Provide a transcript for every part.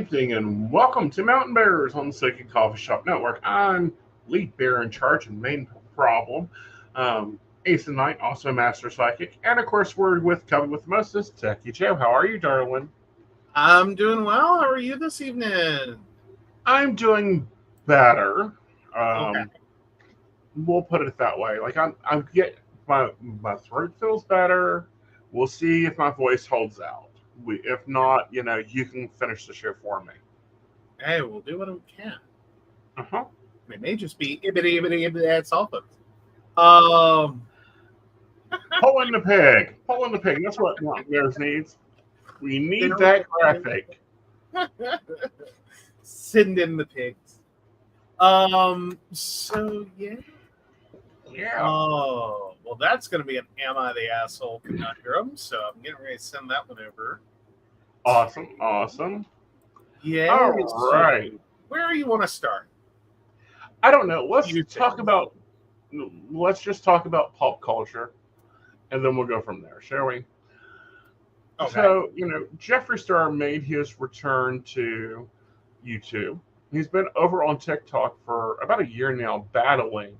evening, and welcome to Mountain Bears on the Psychic Coffee Shop Network. I'm lead bear in charge and main problem, Aeson Knight, also a master psychic, and of course we're coming with Moses, Techy Joe. How are you, darling? I'm doing well. How are you this evening? I'm doing better. Okay. We'll put it that way. Like I'm get my throat feels better. We'll see if my voice holds out. If not, you can finish the show for me. Hey, we'll do what we can. Uh-huh. It may just be ibity at sulfates. Um, Pulling the pig. Pulling the pig. That's what Mountain Bears needs. We need that graphic. Send in the pigs. So yeah. Yeah. Oh, well, that's going to be an Am I the Asshole conundrum, so I'm getting ready to send that one over. Awesome. Yeah. All right. So where do you want to start? I don't know. Let's just talk about pop culture, and then we'll go from there, shall we? Okay. So, Jeffree Star made his return to YouTube. He's been over on TikTok for about a year now battling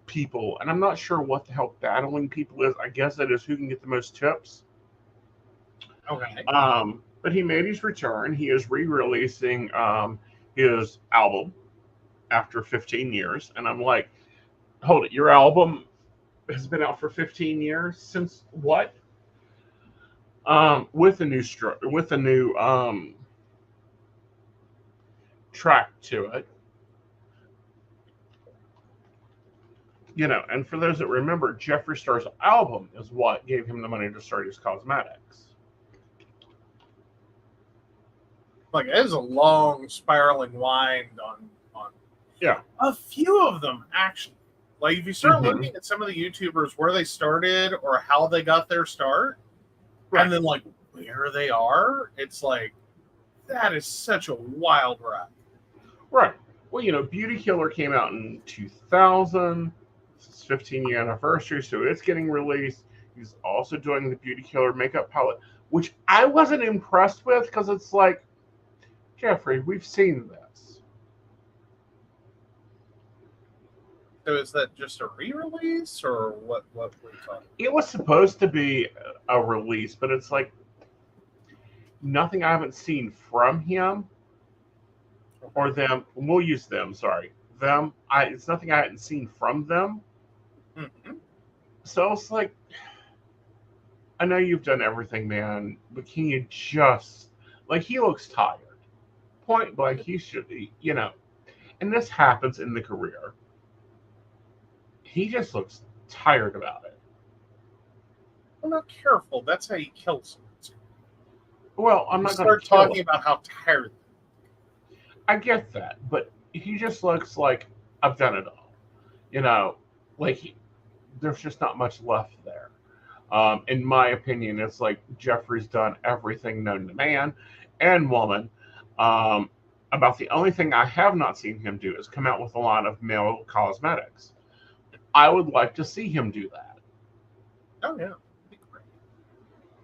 people, and I'm not sure what the hell battling people is. I guess that is who can get the most tips. Okay. But he made his return. He is re-releasing his album after 15 years, and I'm like, hold it, your album has been out for 15 years since what? With a new track to it. And for those that remember, Jeffree Star's album is what gave him the money to start his cosmetics. Like, it is a long spiraling wind on Yeah. a few of them, actually. Like, if you start looking at some of the YouTubers, where they started or how they got their start, right, and then, like, where they are, it's like, that is such a wild ride. Right. Well, Beauty Killer came out in 2000. It's 15-year anniversary, so it's getting released. He's also doing the Beauty Killer makeup palette, which I wasn't impressed with because it's like, Jeffrey, we've seen this. So is that just a re-release or what were you talking? It was supposed to be a release, but it's like nothing I haven't seen from him or them. We'll use them. Sorry, them. It's nothing I hadn't seen from them. Mm-hmm. So it's like, I know you've done everything, man, but can you just, like, he looks tired. Point blank, he should be, and this happens in the career. He just looks tired about it. Well, not careful. That's how you kill someone. Well, I'm not going to start talking about how tired. I get that, but he just looks like, I've done it all. Like there's just not much left there. In my opinion, it's like Jeffree's done everything known to man and woman. About the only thing I have not seen him do is come out with a line of male cosmetics. I would like to see him do that. Oh, yeah.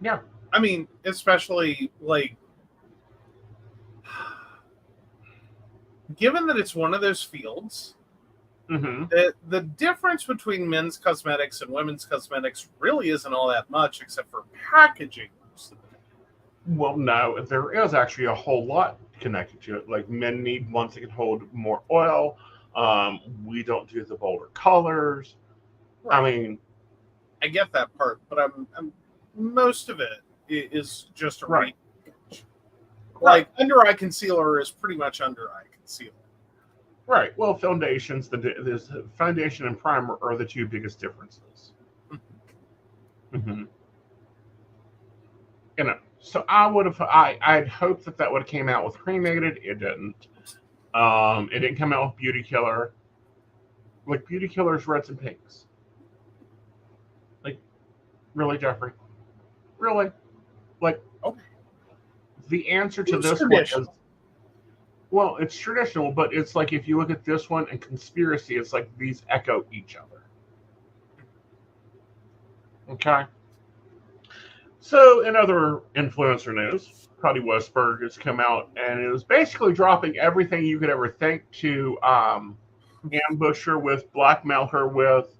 Yeah. I mean, especially, like, given that it's one of those fields, the difference between men's cosmetics and women's cosmetics really isn't all that much, except for packaging. Well, no, there is actually a whole lot connected to it. Like, men need ones that can hold more oil. We don't do the bolder colors. Right. I mean, I get that part, but I'm most of it is just a right. Like, under eye concealer is pretty much under eye concealer. Right. Well, foundations, there's foundation and primer are the two biggest differences. So I'd hoped that would have came out with cremated. It didn't. It didn't come out with Beauty Killer. Like, Beauty Killer's reds and pinks. Like, really, Jeffrey? Really? Like, okay. The answer to this one is, well, it's traditional, but it's like if you look at this one and Conspiracy, it's like these echo each other. Okay? So, in other influencer news, Cuddy Westberg has come out and is basically dropping everything you could ever think to ambush her with, blackmail her with,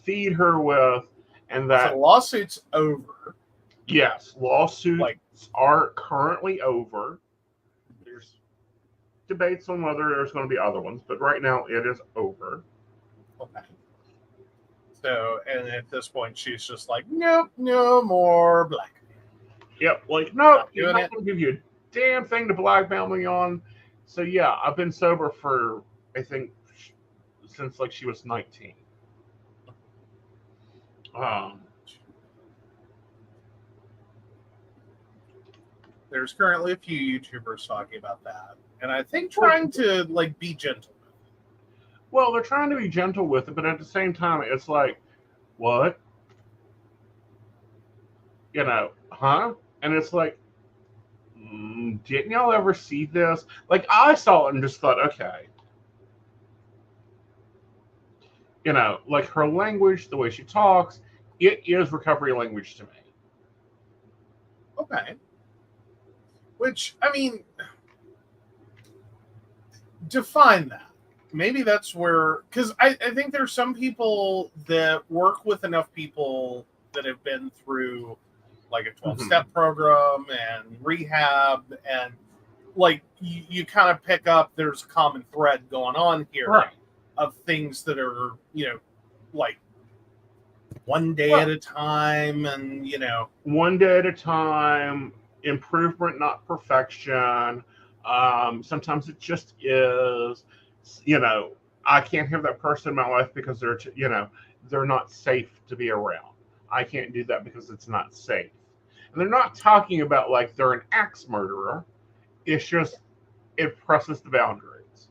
feed her with, and So the that, lawsuit's over. yes, lawsuits are currently over. There's debates on whether there's going to be other ones, but right now it is over. Okay. So, and at this point, she's just like, nope, no more blackmail. Yep, like, no, Not you're doing not it. going to give you a damn thing to blackmail me on. So, yeah, I've been sober for, I think, since like she was 19. There's currently a few YouTubers talking about that, and I think trying to like be gentle. Well, they're trying to be gentle with it, but at the same time, it's like, what? You know, huh? And it's like, didn't y'all ever see this? Like, I saw it and just thought, okay. You know, like her language, the way she talks, it is recovery language to me. Okay. Which, I mean, define that. Maybe that's where, because I think there's some people that work with enough people that have been through like a 12-step program and rehab, and like you kind of pick up there's a common thread going on here, right, of things that are, you know, like one day at a time, and, you know, one day at a time, improvement, not perfection. Sometimes it just is, you know, I can't have that person in my life because they're, you know, they're not safe to be around. I can't do that because it's not safe. And they're not talking about like they're an axe murderer. It's just, it presses the boundaries.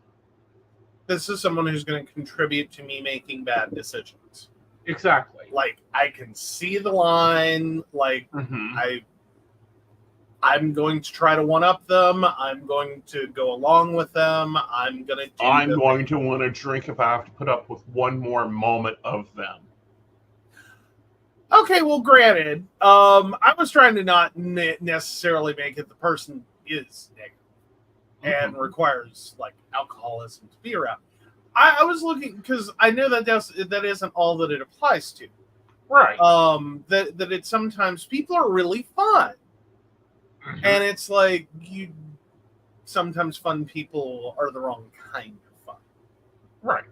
this is someone who's going to contribute to me making bad decisions. Exactly. Like, I can see the line. Like, I'm going to try to one-up them. I'm going to go along with them. I'm going to want to drink if I have to put up with one more moment of them. Okay, well, granted, I was trying to not necessarily make it the person is negative and requires like alcoholism to be around. I was looking because I know that isn't all that it applies to. Right. That it's sometimes people are really fun, and it's like sometimes fun people are the wrong kind of fun. Right.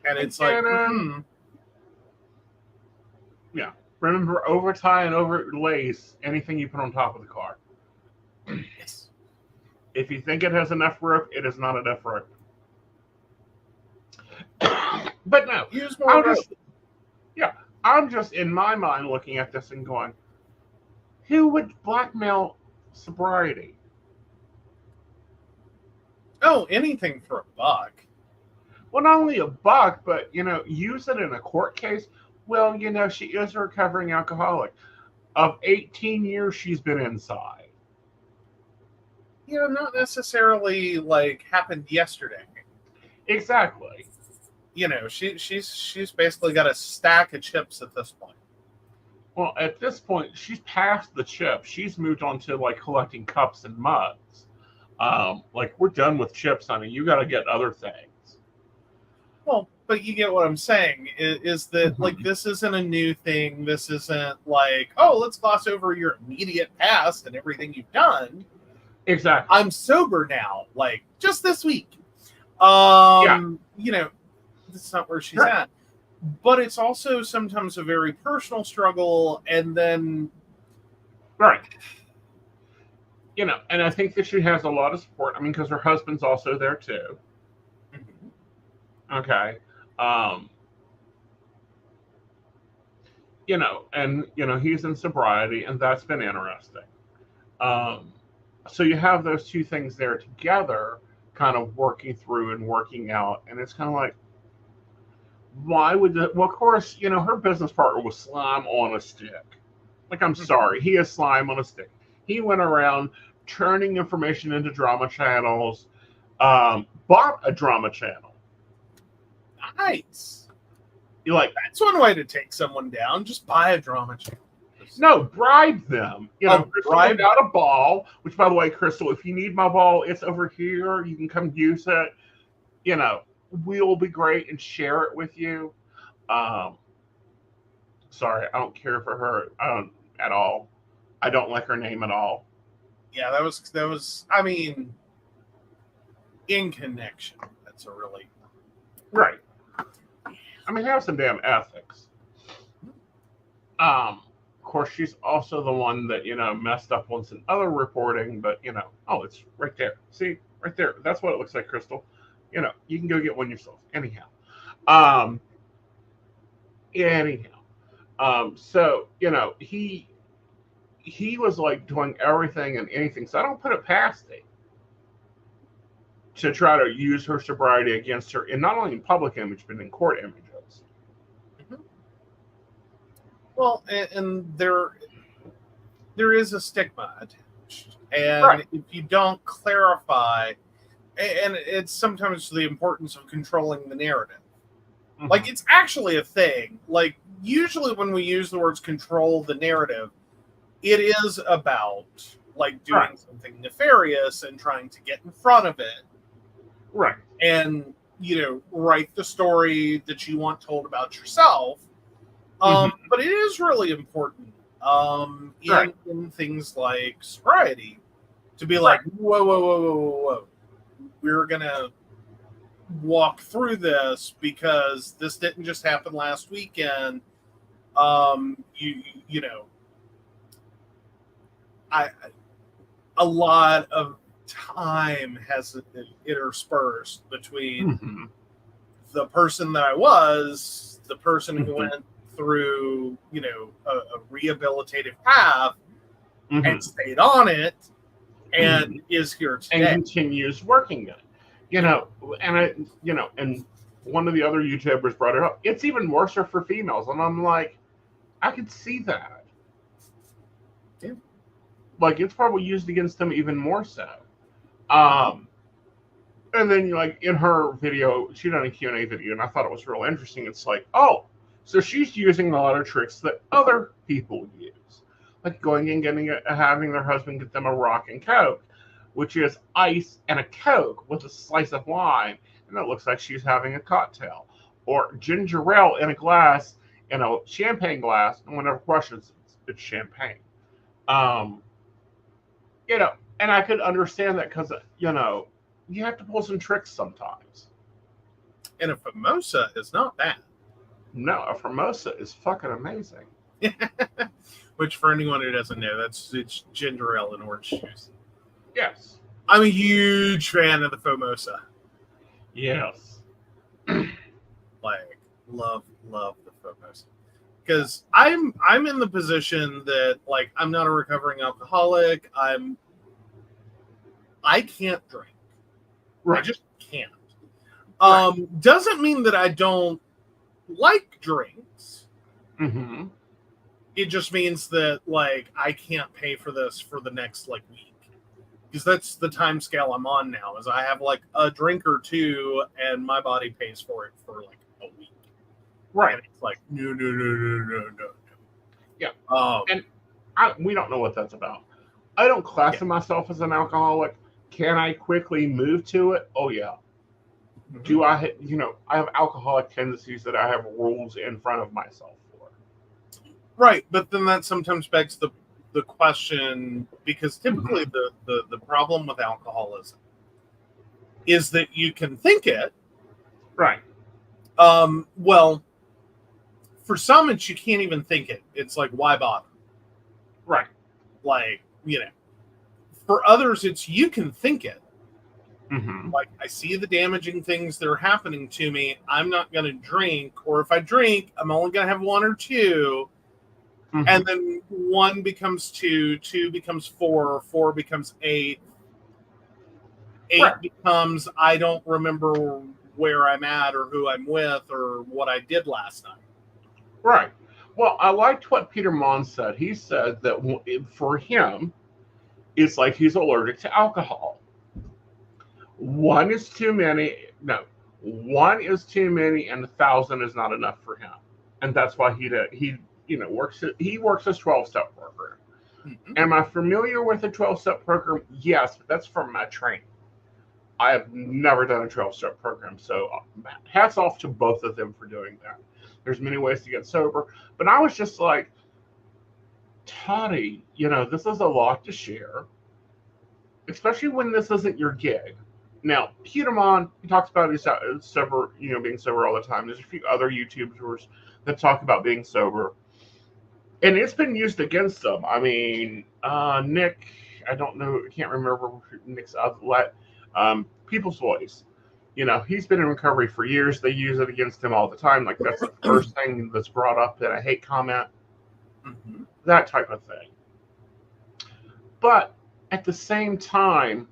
And it's yeah. Remember, over tie and over lace anything you put on top of the car. Yes. If you think it has enough rope, it is not enough rope. But no, use more rope. I'm just in my mind looking at this and going, who would blackmail sobriety? Oh, anything for $1. Well, not only $1, but, you know, use it in a court case. Well, you know, she is a recovering alcoholic. Of 18 years, she's been inside. You know, not necessarily like happened yesterday. Exactly. You know, she's basically got a stack of chips at this point. Well, at this point, she's past the chip. She's moved on to like collecting cups and mugs. Like, we're done with chips, honey. You got to get other things. Well, but you get what I'm saying is that like this isn't a new thing. This isn't like, oh, let's gloss over your immediate past and everything you've done. Exactly. I'm sober now, like just this week. You know, that's not where she's at. But it's also sometimes a very personal struggle, and then you know, and I think that she has a lot of support. I mean, because her husband's also there too. Okay. You know, and you know, he's in sobriety, and that's been interesting. So you have those two things there together, kind of working through and working out, and it's kind of like, why would well, of course, you know, her business partner was slime on a stick. Like, I'm sorry, he is slime on a stick. He went around turning information into drama channels, bought a drama channel. Nice. You like, that's one way to take someone down. Just buy a drama channel. No, bribe them. Crystal bribe got a ball, which, by the way, Crystal, if you need my ball, it's over here. You can come use it. We'll be great and share it with you. Sorry, I don't care for her at all. I don't like her name at all. Yeah, that was. I mean, in connection, that's a really right. I mean, have some damn ethics. Of course, she's also the one that messed up once in other reporting, but oh, it's right there. See, right there. That's what it looks like, Crystal. You can go get one yourself. Anyhow. So he was like doing everything and anything. So I don't put it past him to try to use her sobriety against her, and not only in public image but in court images. Mm-hmm. Well, and there is a stigma attached, and right. if you don't clarify, and it's sometimes the importance of controlling the narrative. Mm-hmm. Like, it's actually a thing. Like, usually when we use the words control the narrative, it is about like doing something nefarious and trying to get in front of it. Right. And, write the story that you want told about yourself. But it is really important in things like sobriety to be like, whoa. We're going to walk through this because this didn't just happen last weekend. A lot of time has interspersed between the person that I was, the person who went through, a rehabilitative path and stayed on it and is here today. And continues working it. And one of the other YouTubers brought it up. It's even worse for females. And I'm like, I could see that. Yeah. Like, it's probably used against them even more so. And then, in her video, she done a Q&A video, and I thought it was real interesting. It's like, oh, so she's using a lot of tricks that other people use. Like going and having their husband get them a rock and Coke, which is ice and a Coke with a slice of lime, and it looks like she's having a cocktail. Or ginger ale in a glass, in a champagne glass, and whenever questions, it's champagne. And I could understand that because, you have to pull some tricks sometimes. And a Formosa is not bad. No, a Formosa is fucking amazing. Which, for anyone who doesn't know, it's ginger ale and orange juice. Yes. I'm a huge fan of the Formosa. Yes. Like, love the Formosa. Because I'm in the position that, like, I'm not a recovering alcoholic. I can't drink. Right. I just can't. Doesn't mean that I don't like drinks. Mm-hmm. It just means that, like, I can't pay for this for the next, like, week. Because that's the time scale I'm on now, is I have, like, a drink or two, and my body pays for it for, like, a week. Right. And it's like, no. Yeah. And we don't know what that's about. I don't classify myself as an alcoholic. Can I quickly move to it? Oh, yeah. Mm-hmm. Do I, I have alcoholic tendencies that I have rules in front of myself for. Right, but then that sometimes begs the question, because typically the problem with alcoholism is that you can think it. Right. Well, for some, it's you can't even think it. It's like, why bother? Right. Like, for others, it's you can think it. Mm-hmm. Like, I see the damaging things that are happening to me. I'm not going to drink. Or if I drink, I'm only going to have one or two. Mm-hmm. And then 1 becomes 2, 2 becomes 4, 4 becomes 8. 8 becomes, I don't remember where I'm at or who I'm with or what I did last night. Right. Well, I liked what Peter Mon said. He said that for him, it's like he's allergic to alcohol. 1 is too many. No, 1 is too many, and 1,000 is not enough for him. And that's why he he works his 12-step program. Mhm. Am I familiar with the 12-step program? Yes, but that's from my training. I have never done a 12-step program, so hats off to both of them for doing that. There's many ways to get sober, but I was just like, Toddy, this is a lot to share, especially when this isn't your gig. Now, Petermon, he talks about his sober, being sober all the time. There's a few other YouTubers that talk about being sober, and it's been used against them. I mean, Nick, I don't know, I can't remember Nick's outlet, People's Voice. He's been in recovery for years. They use it against him all the time. Like, that's the first thing that's brought up in a hate comment, that type of thing. But at the same time,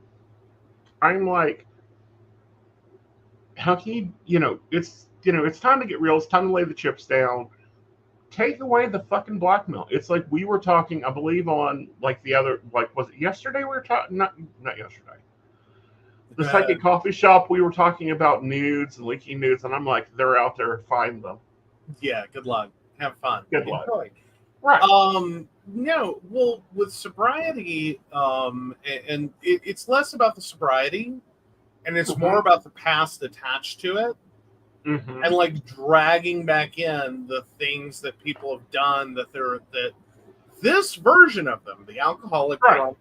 I'm like, how can it's time to get real. It's time to lay the chips down. Take away the fucking blackmail. It's like we were talking, I believe, on like the other, like, was it yesterday we were talking? Not yesterday. The psychic coffee shop, we were talking about nudes and leaking nudes, and I'm like, they're out there, find them. Yeah, good luck. Have fun. Good luck. Enjoy. Right. No, well, with sobriety, and it's less about the sobriety, and it's more about the past attached to it, and like dragging back in the things that people have done that this version of them, the alcoholic, drunk,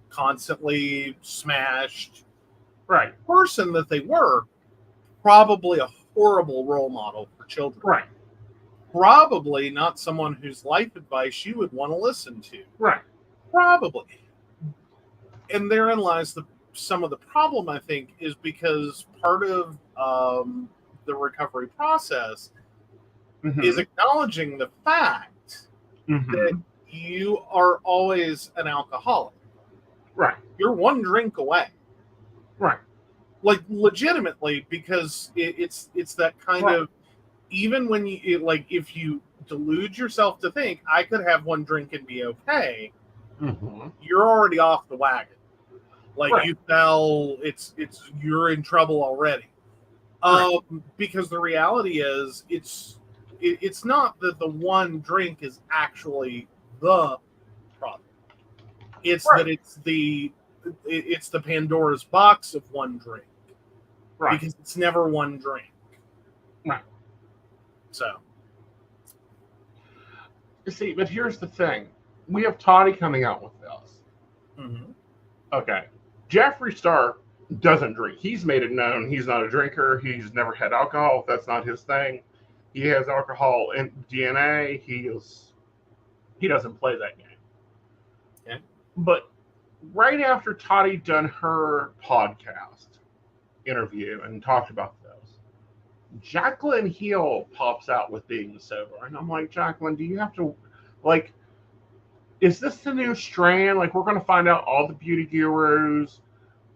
constantly smashed, person that they were, probably a horrible role model for children. Right. Probably not someone whose life advice you would want to listen to. Right. Probably. And therein lies some of the problem, I think, is because part of the recovery process is acknowledging the fact that you are always an alcoholic. Right. You're one drink away. Right. Like, legitimately, because it's that kind of, even when if you delude yourself to think I could have one drink and be okay, you're already off the wagon. Like, you fell, you're in trouble already. Because the reality is, it's not that the one drink is actually the problem. It's that it's the Pandora's box of one drink. Right. Because it's never one drink. Right. So. You see, but here's the thing. We have Toddy coming out with this. Okay. Jeffree Star doesn't drink. He's made it known he's not a drinker. He's never had alcohol. That's not his thing. He has alcohol in DNA. He doesn't play that game. Okay. But right after Toddy done her podcast interview and talked about this, Jacqueline Hill pops out with being sober. And I'm like, Jacqueline, do you have to, like, is this the new strand? Like, we're going to find out all the beauty gurus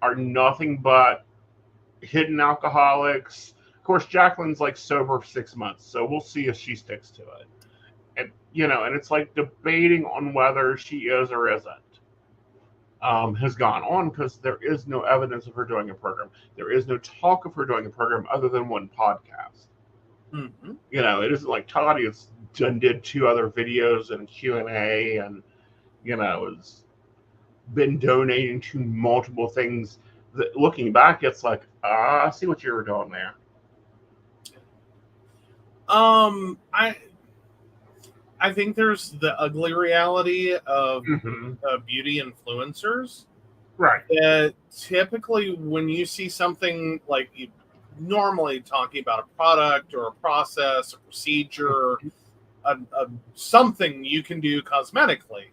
are nothing but hidden alcoholics. Of course, Jacqueline's like sober for 6 months, so we'll see if she sticks to it. And, and it's like debating on whether she is or isn't. Has gone on because there is no evidence of her doing a program. There is no talk of her doing a program other than one podcast. It isn't like Toddy did 2 other videos and Q&A and, has been donating to multiple things. That, looking back, it's like, I see what you were doing there. I think there's the ugly reality of beauty influencers. Right. That typically when you see something like normally talking about a product or a process, a procedure, something you can do cosmetically,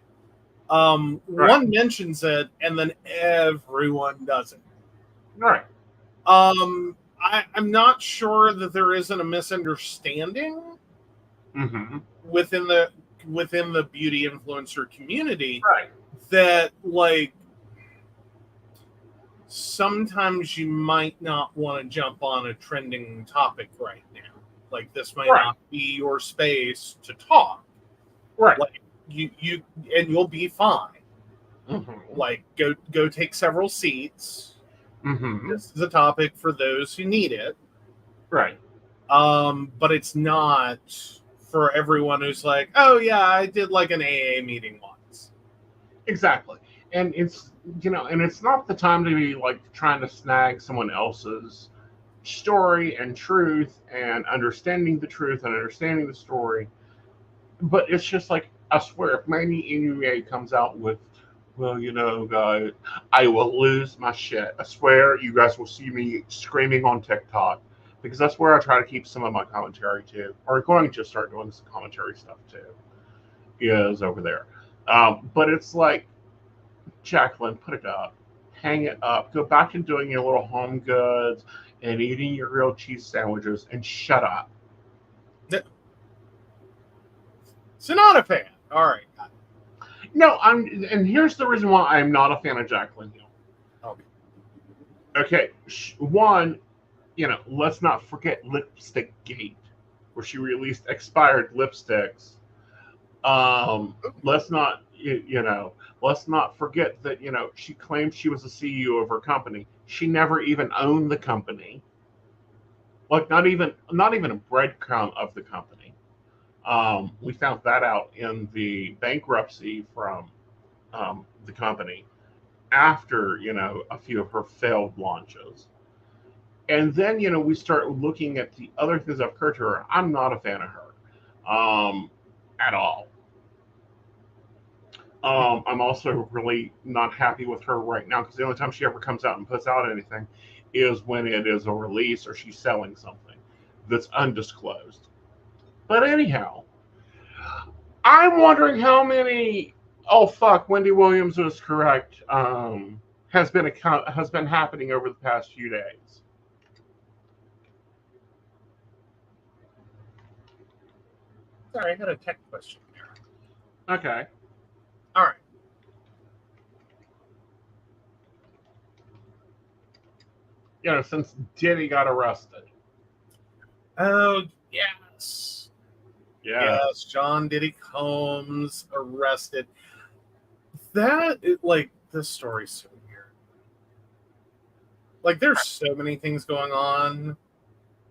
one mentions it and then everyone does it. Right. I'm not sure that there isn't a misunderstanding within the beauty influencer community, that like sometimes you might not want to jump on a trending topic right now. Like, this might not be your space to talk. Right. Like, you'll be fine. Like, go take several seats. This is a topic for those who need it. Right. But it's not for everyone who's like, oh yeah, I did like an AA meeting once. Exactly. And it's, and it's not the time to be like trying to snag someone else's story and truth and understanding the truth and understanding the story. But it's just like, I swear, if Manny Inoue comes out with, well, guys, I will lose my shit. I swear you guys will see me screaming on TikTok, because that's where I try to keep some of my commentary too, or going to start doing some commentary stuff too, is over there. But it's like, Jacqueline, put it up, hang it up, go back to doing your little home goods and eating your grilled cheese sandwiches, and shut up. So not a fan. All right. No, and here's the reason why I'm not a fan of Jacqueline Hill. Okay, one, let's not forget Lipstick Gate, where she released expired lipsticks. Let's not, let's not forget that, she claimed she was the CEO of her company. She never even owned the company. Like, not even a breadcrumb of the company. We found that out in the bankruptcy from the company after, a few of her failed launches. And then, we start looking at the other things that occurred to her. I'm not a fan of her at all. I'm also really not happy with her right now, because the only time she ever comes out and puts out anything is when it is a release or she's selling something that's undisclosed. But anyhow, I'm wondering how many. Oh fuck, Wendy Williams was correct. Has been happening over the past few days. Sorry, I got a tech question here. Okay. All right. Since Diddy got arrested. Oh yes. Yeah. Yes, John Diddy Combs arrested. This story's so weird. Like, there's so many things going on.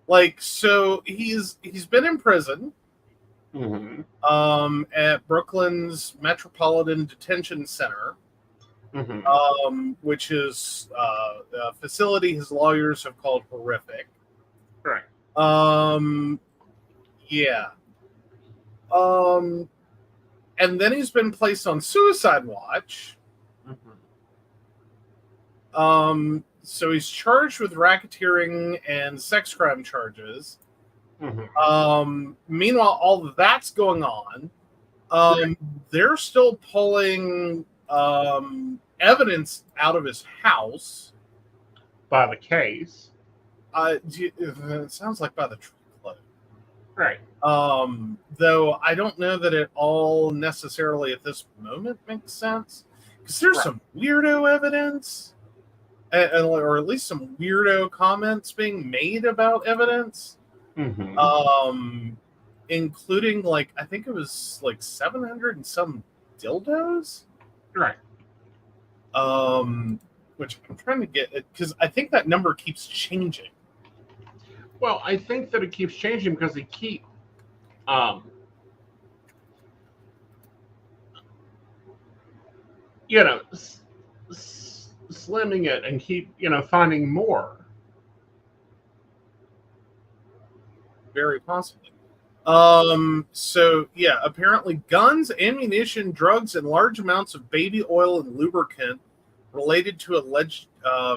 Like, so he's been in prison. Mm-hmm. At Brooklyn's Metropolitan Detention Center, which is a facility his lawyers have called horrific. Right. Yeah. And then he's been placed on suicide watch. So he's charged with racketeering and sex crime charges. Meanwhile, all of that's going on. They're still pulling evidence out of his house. By the case. It sounds like by the truckload. Right. Though I don't know that it all necessarily at this moment makes sense. Because there's some weirdo evidence. Or at least some weirdo comments being made about evidence. Including, like, I think it was like 700 and some dildos. Right. Which I'm trying to get, because I think that number keeps changing. Well, I think that it keeps changing because they keep slimming it and keep, finding more. Very possibly. So yeah, apparently guns, ammunition, drugs, and large amounts of baby oil and lubricant related to alleged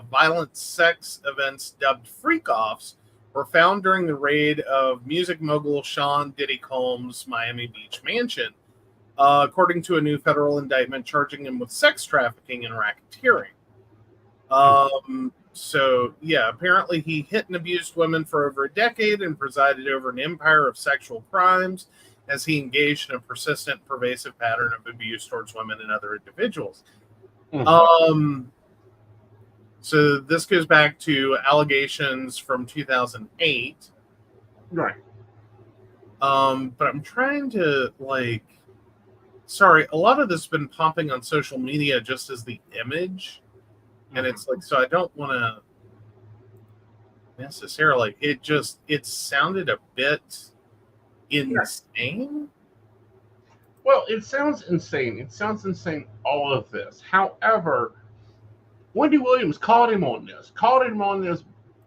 violent sex events dubbed freak-offs were found during the raid of music mogul Sean Diddy Combs' Miami Beach mansion, according to a new federal indictment charging him with sex trafficking and racketeering. So, yeah, apparently he hit and abused women for over a decade and presided over an empire of sexual crimes as he engaged in a persistent, pervasive pattern of abuse towards women and other individuals. So this goes back to allegations from 2008. Right. But I'm trying to, sorry, a lot of this has been popping on social media just as the image. And it's like, so I don't want to necessarily, it sounded a bit insane. Well, it sounds insane. It sounds insane, all of this. However, Wendy Williams called him on this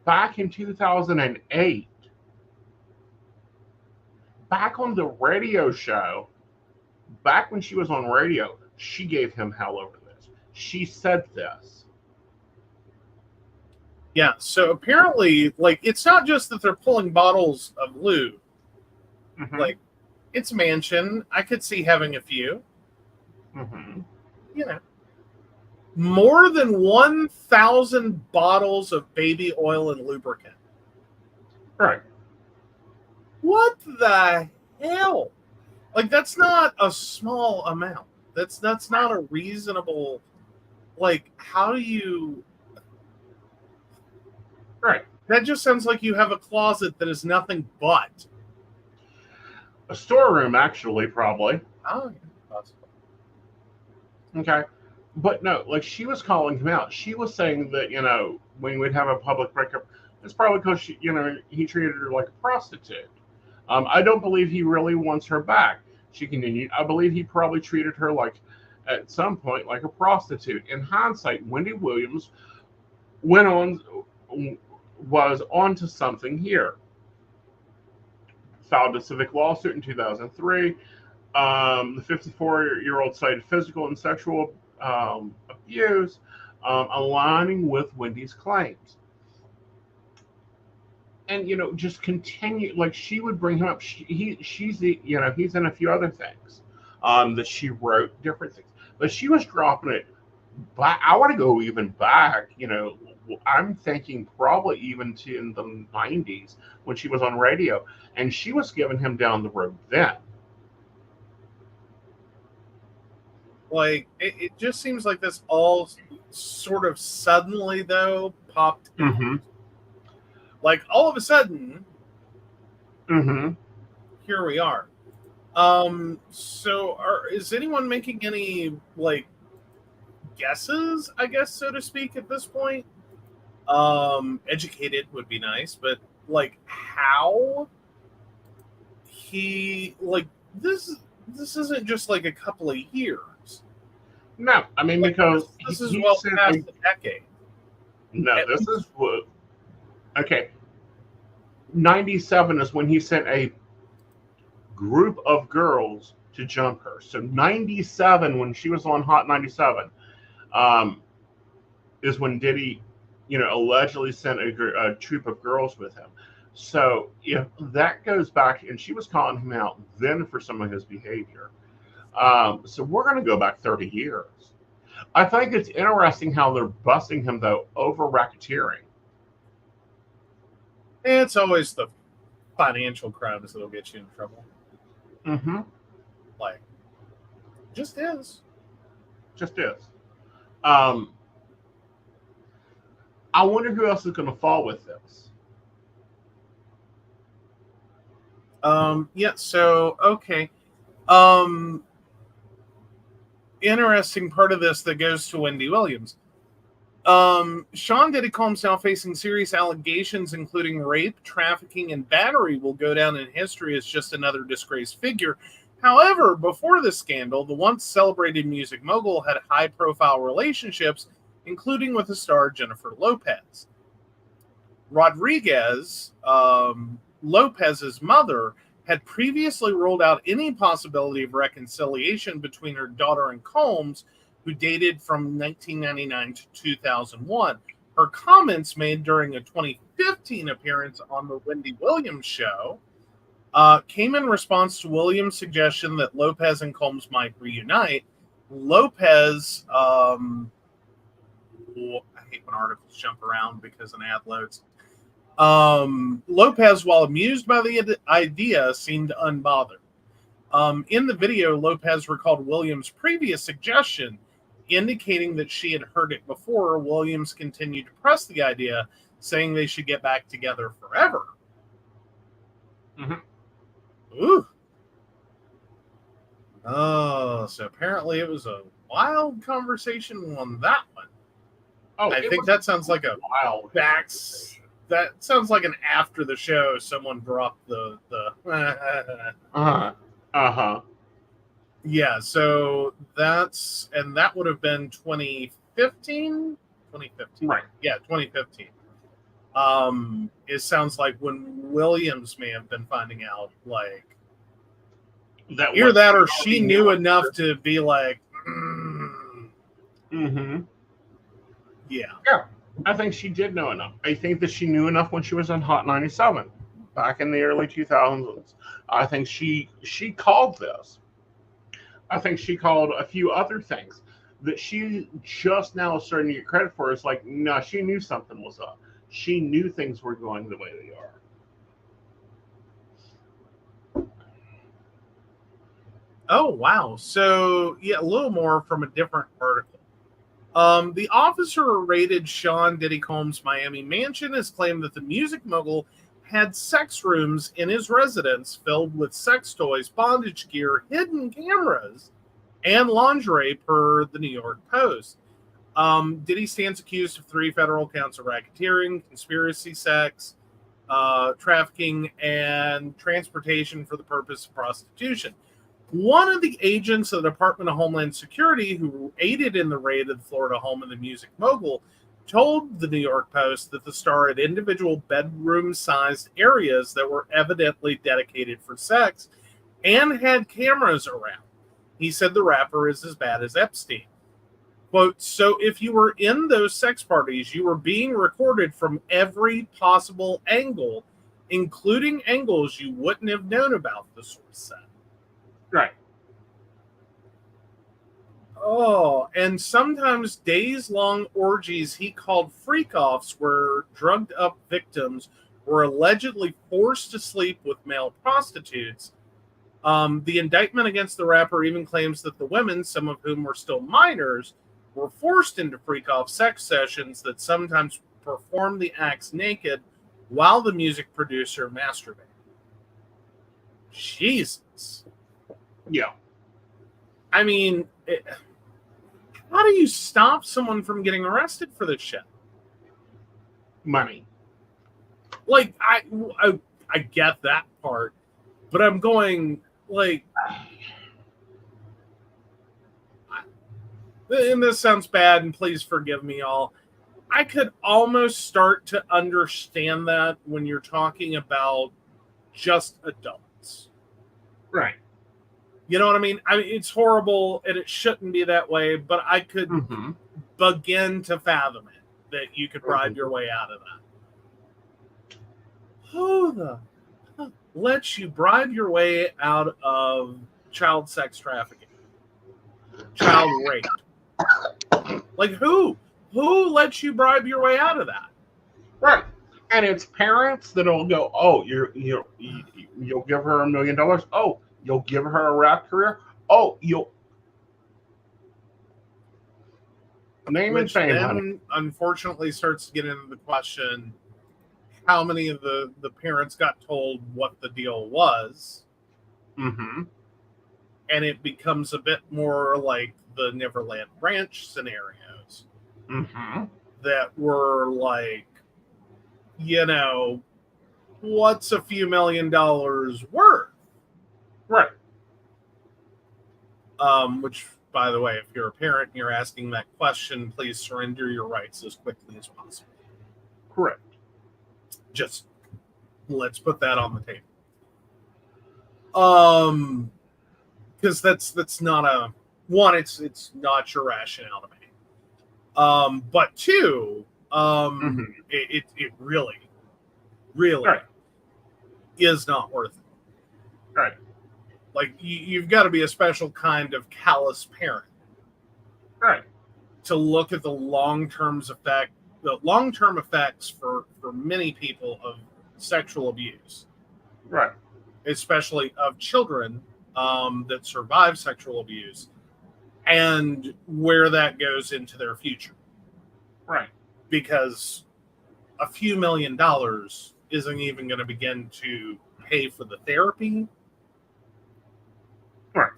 back in 2008. Back on the radio show, back when she was on radio, she gave him hell over this. She said this. Yeah, so apparently, like, it's not just that they're pulling bottles of lube. Mm-hmm. Like, it's mansion. I could see having a few. Mm-hmm. You know. More than 1,000 bottles of baby oil and lubricant. Right. What the hell? Like, that's not a small amount. That's not a reasonable, like, how do you... Right. That just sounds like you have a closet that is nothing but. A storeroom, actually, probably. Oh, yeah, possible. Okay. But no, like, she was calling him out. She was saying that, when we'd have a public breakup, it's probably because, he treated her like a prostitute. I don't believe he really wants her back. She continued. I believe he probably treated her like, at some point, like a prostitute. In hindsight, Wendy Williams was onto something here. Filed a civic lawsuit in 2003. The 54-year-old cited physical and sexual abuse, aligning with Wendy's claims. And just continue, like, she would bring him up. He's in a few other things that she wrote, different things, but she was dropping it. But I want to go even back. I'm thinking probably even to in the 90s when she was on radio, and she was giving him down the road then. Like, it just seems like this all sort of suddenly, though, popped in. Mm-hmm. Like, all of a sudden, Mm-hmm. here we are. So is anyone making any, like, guesses, I guess, so to speak, at this point? Educated would be nice, but, like, how he, like, this isn't just, like, a couple of years. No, I mean, Like, because this is well past the decade. No, this is what. Okay. 97 is when he sent a group of girls to jump her. So 97, when she was on Hot 97, is when Diddy, allegedly sent a troop of girls with him. So if that goes back, and she was calling him out then for some of his behavior. So we're going to go back 30 years. I think it's interesting how they're busting him, though, over racketeering. It's always the financial crimes that'll get you in trouble. Mm-hmm. Like, just is. Just is. I wonder who else is going to fall with this. Yeah, so, okay. Interesting part of this that goes to Wendy Williams. Sean Diddy Combs, now facing serious allegations, including rape, trafficking, and battery, will go down in history as just another disgraced figure. However, before this scandal, the once celebrated music mogul had high-profile relationships, including with the star Jennifer Lopez. Rodriguez, Lopez's mother, had previously ruled out any possibility of reconciliation between her daughter and Combs, who dated from 1999 to 2001. Her comments made during a 2015 appearance on the Wendy Williams show came in response to Williams' suggestion that Lopez and Combs might reunite. Lopez, I hate when articles jump around because an ad loads. Lopez, while amused by the idea, seemed unbothered. In the video, Lopez recalled Williams' previous suggestion, indicating that she had heard it before. Williams continued to press the idea, saying they should get back together forever. Mm-hmm. Ooh. Oh, so apparently it was a wild conversation on that one. Oh, I think that sounds like a wild. that sounds like an after the show someone dropped the Uh-huh. Uh-huh. Yeah, so that would have been 2015? 2015. Right. Yeah, 2015. It sounds like when Williams may have been finding out, like, That either what that she or she already knew knew. enough to be like, Mm-hmm. yeah. Yeah. I think she did know enough. I think that she knew enough when she was on Hot 97 back in the early 2000s. I think she called this. I think she called a few other things that she just now is starting to get credit for. It's like, no, she knew something was up. She knew things were going the way they are. Oh, wow. So, yeah, a little more from a different article. The officer who raided Sean Diddy Combs' Miami mansion has claimed that the music mogul had sex rooms in his residence filled with sex toys, bondage gear, hidden cameras, and lingerie, per the New York Post. Diddy stands accused of 3 federal counts of racketeering, conspiracy, sex, trafficking, and transportation for the purpose of prostitution. One of the agents of the Department of Homeland Security who aided in the raid of the Florida home of the music mogul told the New York Post that the star had individual bedroom-sized areas that were evidently dedicated for sex and had cameras around. He said the rapper is as bad as Epstein. Quote, so if you were in those sex parties, you were being recorded from every possible angle, including angles you wouldn't have known about, the source said. Right. Oh, and sometimes days-long orgies he called freak-offs where drugged-up victims were allegedly forced to sleep with male prostitutes. The indictment against the rapper even claims that the women, some of whom were still minors, were forced into freak-off sex sessions that sometimes performed the acts naked while the music producer masturbated. Jesus. Yeah. I mean, how do you stop someone from getting arrested for this shit? Money. Like, I get that part, but I'm going, like, and this sounds bad, and please forgive me all. I could almost start to understand that when you're talking about just adults. Right. You know what I mean? I mean, it's horrible and it shouldn't be that way, but I could begin to fathom it, that you could bribe your way out of that. Who the fuck lets you bribe your way out of child sex trafficking? Child rape? Like, who? Who lets you bribe your way out of that? Right. And it's parents that'll go, oh, you'll give her $1 million. Oh, you'll give her a rap career. Oh, you'll name and Which fame, then, honey. unfortunately, starts to get into the question: how many of the parents got told what the deal was? Mm-hmm. And it becomes a bit more like the Neverland Ranch scenarios that were like, you know, what's a few $1 million worth? Right. Which, by the way, if you're a parent and you're asking that question, please surrender your rights as quickly as possible. Correct. Just let's put that on the table. Because that's not a one. It's not your rationale to me. But two, it really right. is not worth it. Right. Like you've got to be a special kind of callous parent, right, to look at the long-term effects for many people of sexual abuse, right, especially of children that survive sexual abuse, and where that goes into their future. Right. Because a few $1 million isn't even going to begin to pay for the therapy. Right.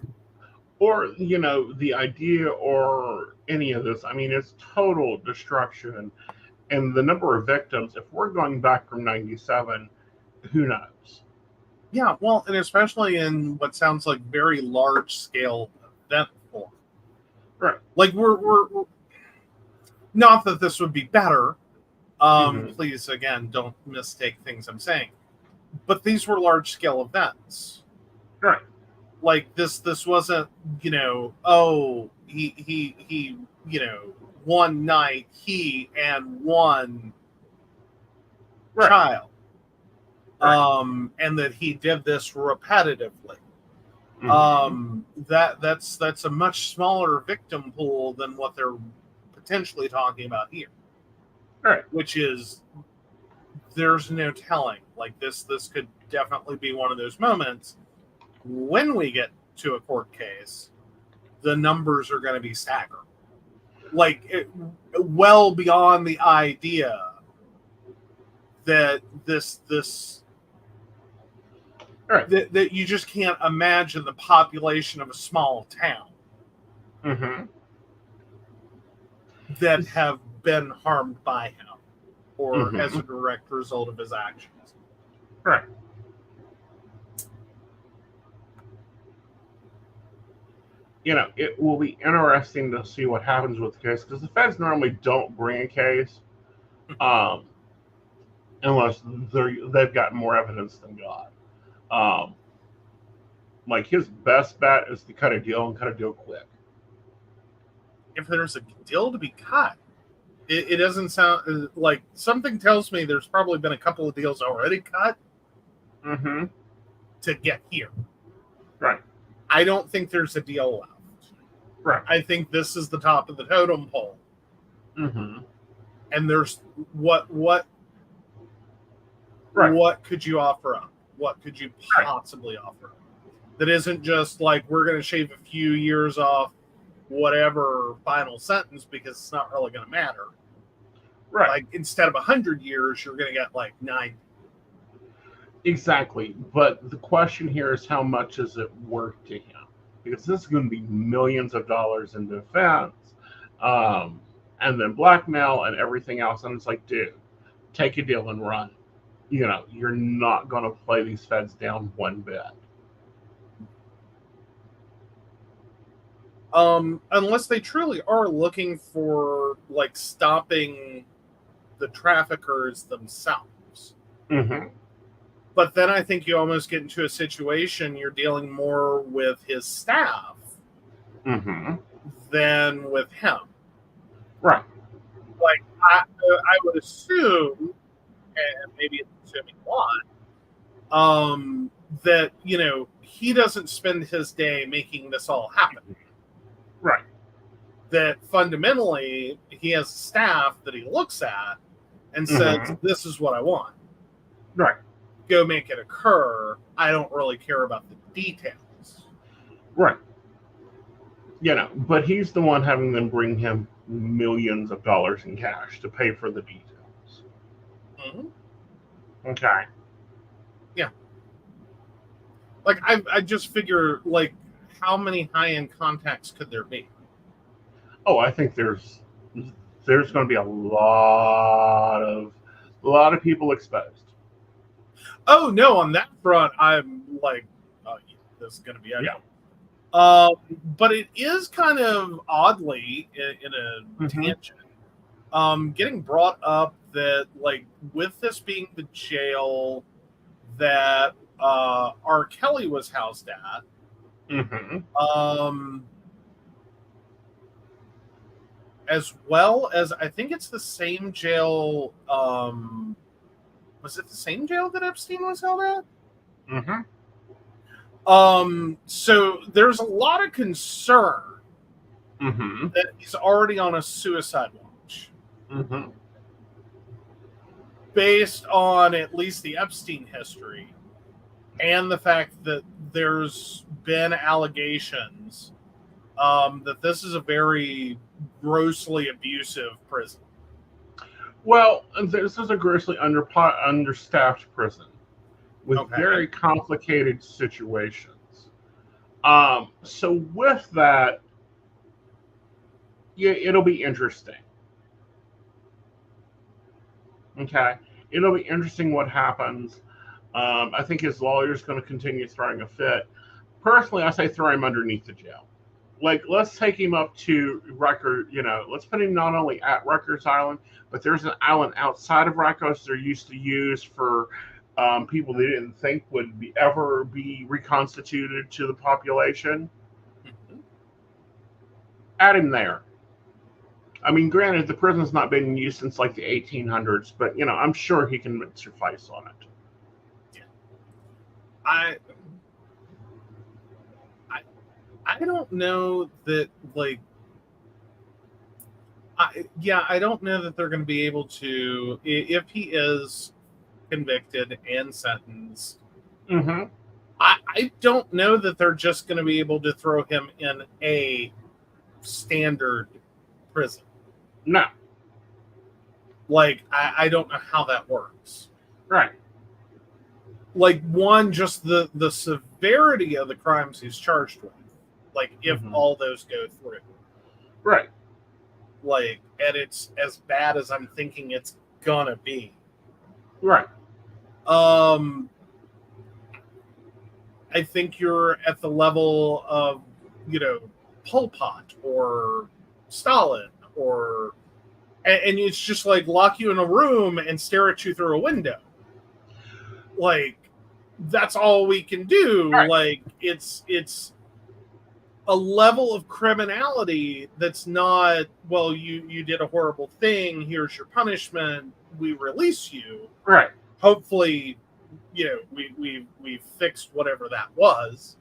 Or, the idea or any of this, I mean, it's total destruction. And the number of victims, if we're going back from 97, who knows? Yeah, well, and especially in what sounds like very large scale event form. Right. Like we're not that this would be better. Please, again, don't mistake things I'm saying. But these were large scale events. Right. Like this wasn't, oh, he one night he and one Right. child. Right. And that he did this repetitively. That's a much smaller victim pool than what they're potentially talking about here. Right. Which is, there's no telling. Like this could definitely be one of those moments when we get to a court case, the numbers are going to be staggering. Like well beyond the idea that this Right. that you just can't imagine the population of a small town that have been harmed by him or as a direct result of his actions. Right. It will be interesting to see what happens with the case because the feds normally don't bring a case unless they've got more evidence than God. Like his best bet is to cut a deal and cut a deal quick. If there's a deal to be cut, it doesn't sound like, something tells me there's probably been a couple of deals already cut to get here. Right. I don't think there's a deal left. Right. I think this is the top of the totem pole. And there's what could you offer up? What could you possibly offer up? That isn't just like, we're going to shave a few years off whatever final sentence because it's not really going to matter. Right. Like instead of 100 years, you're going to get like 90. Exactly. But the question here is, how much is it worth to him? Because this is going to be millions of dollars in defense, and then blackmail and everything else. And it's like, dude, take a deal and run. You're not going to play these feds down one bit. Unless they truly are looking for like stopping the traffickers themselves. But then I think you almost get into a situation you're dealing more with his staff than with him. Right. Like I would assume, and maybe it's assuming a lot, that he doesn't spend his day making this all happen. Right. That fundamentally he has a staff that he looks at and says, this is what I want. Right. Go make it occur. I don't really care about the details. Right. But he's the one having them bring him millions of dollars in cash to pay for the details. Okay. Yeah. Like I just figure, like, how many high-end contacts could there be? Oh, I think there's going to be a lot of people exposed. Oh no, on that front, I'm like, oh, yeah, this is going to be excellent. But it is kind of oddly in a tangent, getting brought up that, like, with this being the jail that R. Kelly was housed at, as well as I think it's the same jail. Was it the same jail that Epstein was held at? So there's a lot of concern that he's already on a suicide watch. Based on at least the Epstein history and the fact that there's been allegations that this is a very grossly abusive prison. Well, this is a grossly understaffed prison with very complicated situations. So with that, yeah, it'll be interesting. Okay, it'll be interesting what happens. I think his lawyer's going to continue throwing a fit. Personally, I say throw him underneath the jail. Like, let's take him up to Rikers. Let's put him not only at Rikers Island, but there's an island outside of Rikers they're used to use for people they didn't think would ever be reconstituted to the population. Add him there. I mean, granted, the prison's not been in use since like the 1800s, but I'm sure he can suffice on it. I don't know that, like, I don't know that they're going to be able to, if he is convicted and sentenced. Mm-hmm. I don't know that they're just going to be able to throw him in a standard prison. No. Like, I don't know how that works. Right. Like, one, just the severity of the crimes he's charged with. Like, if all those go through. Right. Like, and it's as bad as I'm thinking it's gonna be. Right. I think you're at the level of, Pol Pot or Stalin and it's just like lock you in a room and stare at you through a window. Like, that's all we can do. Right. Like, it's a level of criminality that's not, well, you did a horrible thing, here's your punishment, we release you. Right. Hopefully, we fixed whatever that was.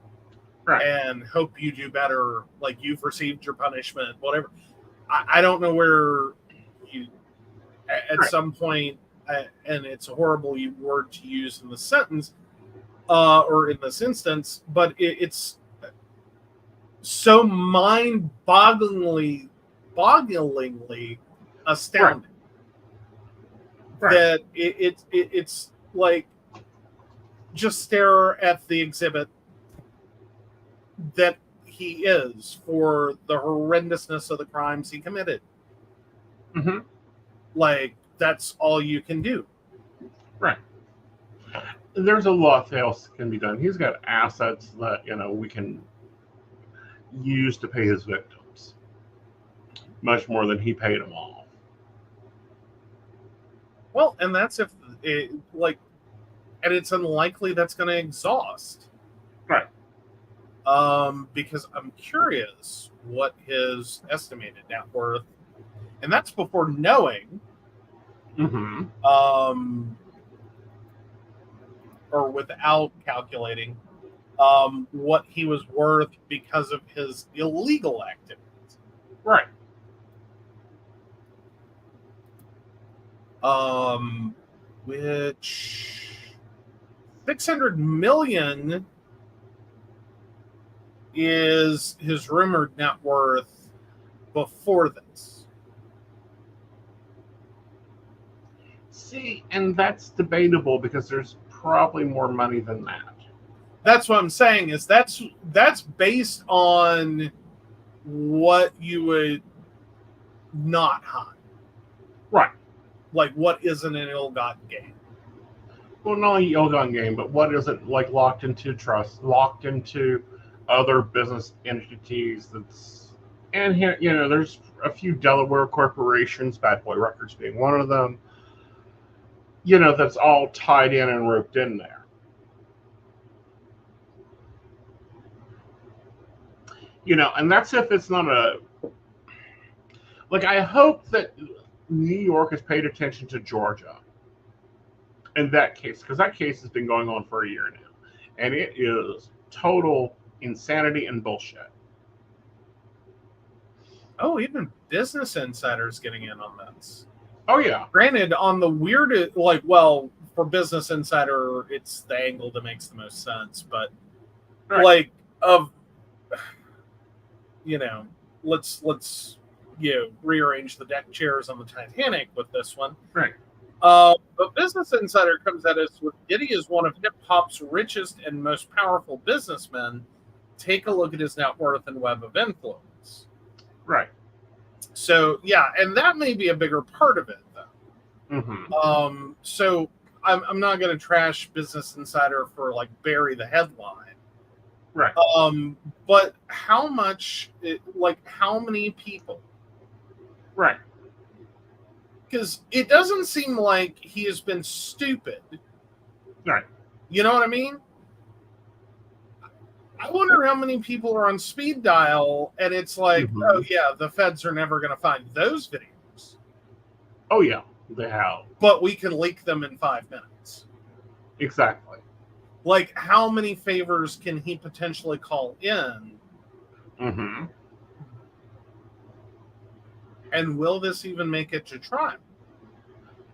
Right. And hope you do better, like you've received your punishment, whatever. I don't know where you, at right. some point, and it's a horrible word to use in the sentence, or in this instance, but it's so mind-bogglingly astounding right. that it's like, just stare at the exhibit that he is for the horrendousness of the crimes he committed. Mm-hmm. Like, that's all you can do. Right. There's a lot else that can be done. He's got assets that, we can use to pay his victims. Much more than he paid them off. Well, and that's if, and it's unlikely that's going to exhaust. Right. Because I'm curious what his estimated net worth, and that's before knowing, or without calculating, what he was worth because of his illegal activities. Right. Which $600 million is his rumored net worth before this. See, and that's debatable because there's probably more money than that. That's what I'm saying, is that's based on what you would not hide. Right. Like, what isn't an ill-gotten gain? Well, not only ill-gotten gain, but what isn't, like, locked into trust, locked into other business entities. And here, there's a few Delaware corporations, Bad Boy Records being one of them, that's all tied in and roped in there. And that's if it's not I hope that New York has paid attention to Georgia in that case, because that case has been going on for a year now, and it is total insanity and bullshit. Oh, even Business Insider's getting in on this. Oh, yeah. Granted, on the weirdest, for Business Insider, it's the angle that makes the most sense, but right. Let's rearrange the deck chairs on the Titanic with this one. Right. But Business Insider comes at us with Diddy is one of hip-hop's richest and most powerful businessmen. Take a look at his net worth and web of influence. Right. So, yeah, and that may be a bigger part of it, though. Mm-hmm. So I'm not going to trash Business Insider for like bury the headline. Right. But how much, how many people? Right. Because it doesn't seem like he has been stupid. Right. You know what I mean? I wonder how many people are on speed dial, and it's like, oh yeah, the feds are never going to find those videos. Oh yeah, they have. But we can leak them in 5 minutes. Exactly. Like, how many favors can he potentially call in? Mm-hmm. And will this even make it to trial?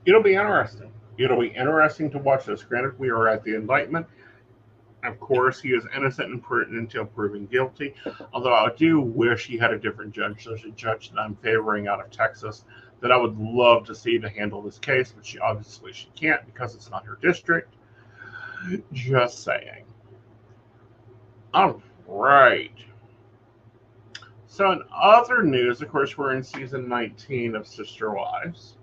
It'll be interesting. It'll be interesting to watch this. Granted, we are at the indictment. Of course, he is innocent until proven guilty. Although I do wish he had a different judge. There's a judge that I'm favoring out of Texas that I would love to see to handle this case, but she can't because it's not her district. Just saying. All right. So in other news, of course, we're in season 19 of Sister Wives.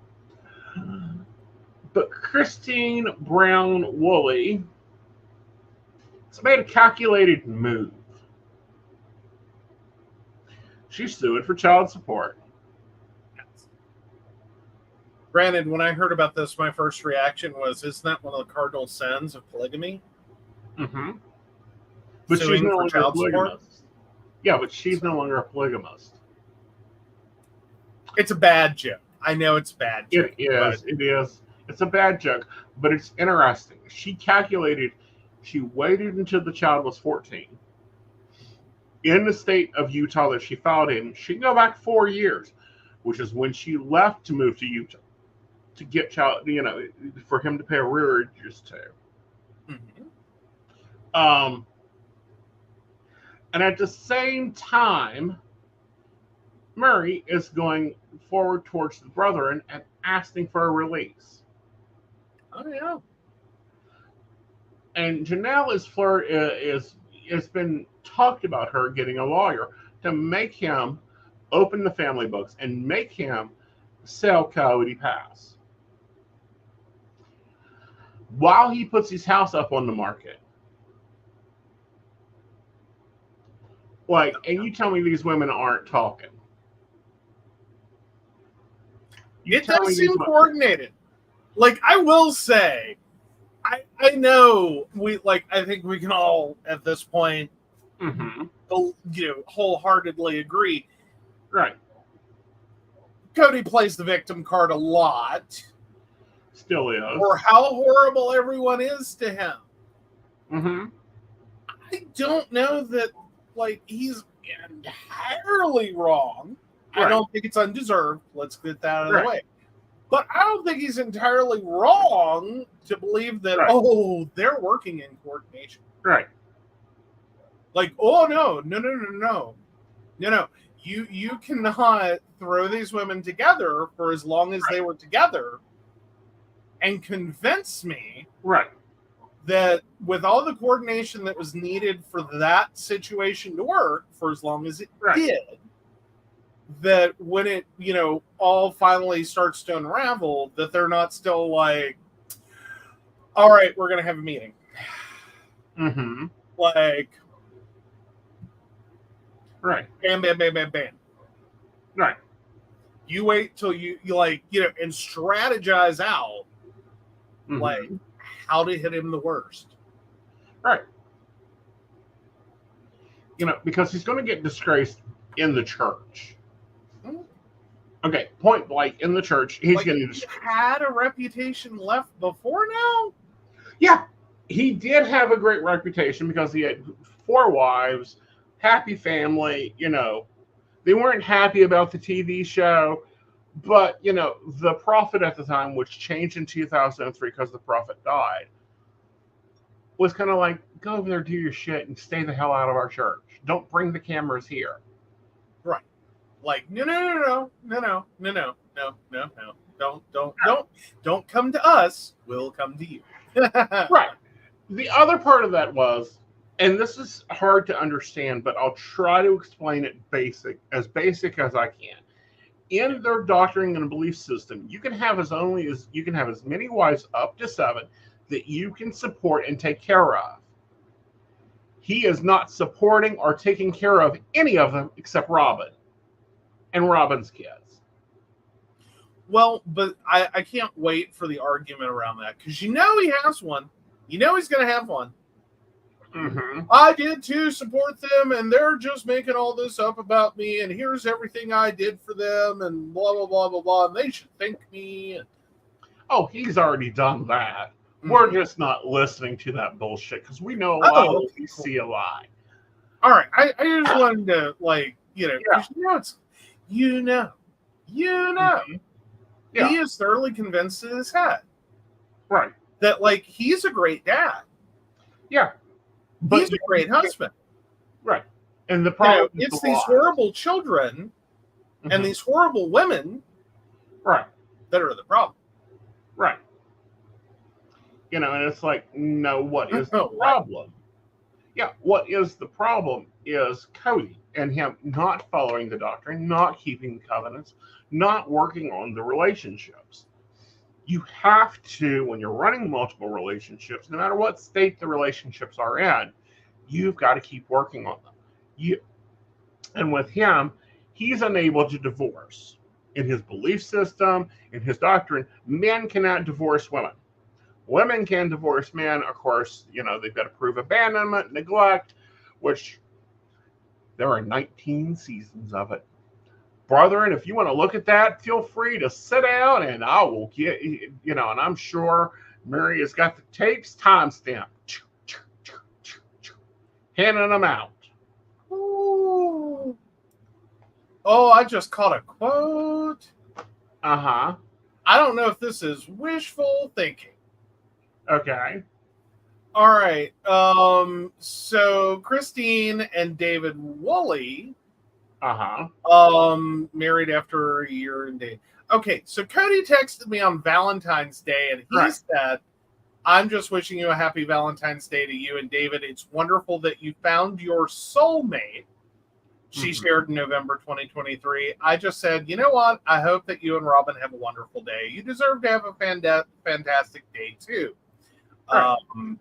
But Christine Brown Woolley has made a calculated move. She's suing for child support. Granted, when I heard about this, my first reaction was, isn't that one of the cardinal sins of polygamy? Mm-hmm. But Suing she's no for longer a child support? polygamist. Yeah, but she's no longer a polygamist. It's a bad joke. I know it's a bad joke. It is. It's a bad joke, but it's interesting. She calculated, she waited until the child was 14. In the state of Utah that she filed in, she can go back 4 years, which is when she left to move to Utah to get child, for him to pay arrearages to. Mm-hmm. And at the same time, Murray is going forward towards the brethren and asking for a release. Oh yeah. And Janelle has been talked about her getting a lawyer to make him open the family books and make him sell Coyote Pass while he puts his house up on the market. And you tell me these women aren't talking. It does seem coordinated. I will say, I know I think we can all at this point, wholeheartedly agree. Right. Cody plays the victim card a lot. Still is. Or how horrible everyone is to him. Mm-hmm. I don't know that, he's entirely wrong. Right. I don't think it's undeserved. Let's get that out of the way. But I don't think he's entirely wrong to believe that, they're working in coordination. Right. No. You cannot throw these women together for as long as they were together and convince me that with all the coordination that was needed for that situation to work for as long as it did, that when it, all finally starts to unravel, that they're not still all right, we're going to have a meeting. Mm-hmm. Bam, bam, bam, bam, bam. Right. You wait till you and strategize out, how to hit him the worst. Right. Because he's going to get disgraced in the church. Okay, point blank, in the church, he's getting disgraced. He had a reputation left before now? Yeah, he did have a great reputation because he had 4 wives, happy family, They weren't happy about the TV show, but, the prophet at the time, which changed in 2003 because the prophet died, was kind of like, go over there, do your shit, and stay the hell out of our church. Don't bring the cameras here. Right. No. Don't come to us. We'll come to you. Right. The other part of that was, and this is hard to understand, but I'll try to explain it basic as I can. In their doctrine and belief system, you can have as many wives, up to 7, that you can support and take care of. He is not supporting or taking care of any of them except Robin and Robin's kids. Well, but I can't wait for the argument around that, because he has one. He's going to have one. Mm-hmm. I did too support them, and they're just making all this up about me, and here's everything I did for them, and blah, blah, blah, blah, blah, and they should thank me. Oh, he's already done that. Mm-hmm. We're just not listening to that bullshit because we know a lot, we see a lot. All right, I just wanted to, it's, Mm-hmm. Yeah. He is thoroughly convinced in his head. Right. That, he's a great dad. Yeah. But he's a great husband. Right. And the problem it's these horrible children and these horrible women right. that are the problem. Right. And it's like, no, what is the problem? Yeah, what is the problem is Cody and him not following the doctrine, not keeping covenants, not working on the relationships. You have to, when you're running multiple relationships, no matter what state the relationships are in, you've got to keep working on them. And with him, he's unable to divorce. In his belief system, in his doctrine, men cannot divorce women. Women can divorce men. Of course, they've got to prove abandonment, neglect, which there are 19 seasons of it. Brethren, if you want to look at that, feel free to sit down and I will get, and I'm sure Mary has got the tapes timestamp. Handing them out. Ooh. Oh, I just caught a quote. Uh-huh. I don't know if this is wishful thinking. Okay. All right. So Christine and David Woolley married after a year and day. Okay, so Cody texted me on Valentine's Day and he said, I'm just wishing you a happy Valentine's Day to you and David. It's wonderful that you found your soulmate. She shared in November 2023. I just said, you know what? I hope that you and Robin have a wonderful day. You deserve to have a fantastic day too.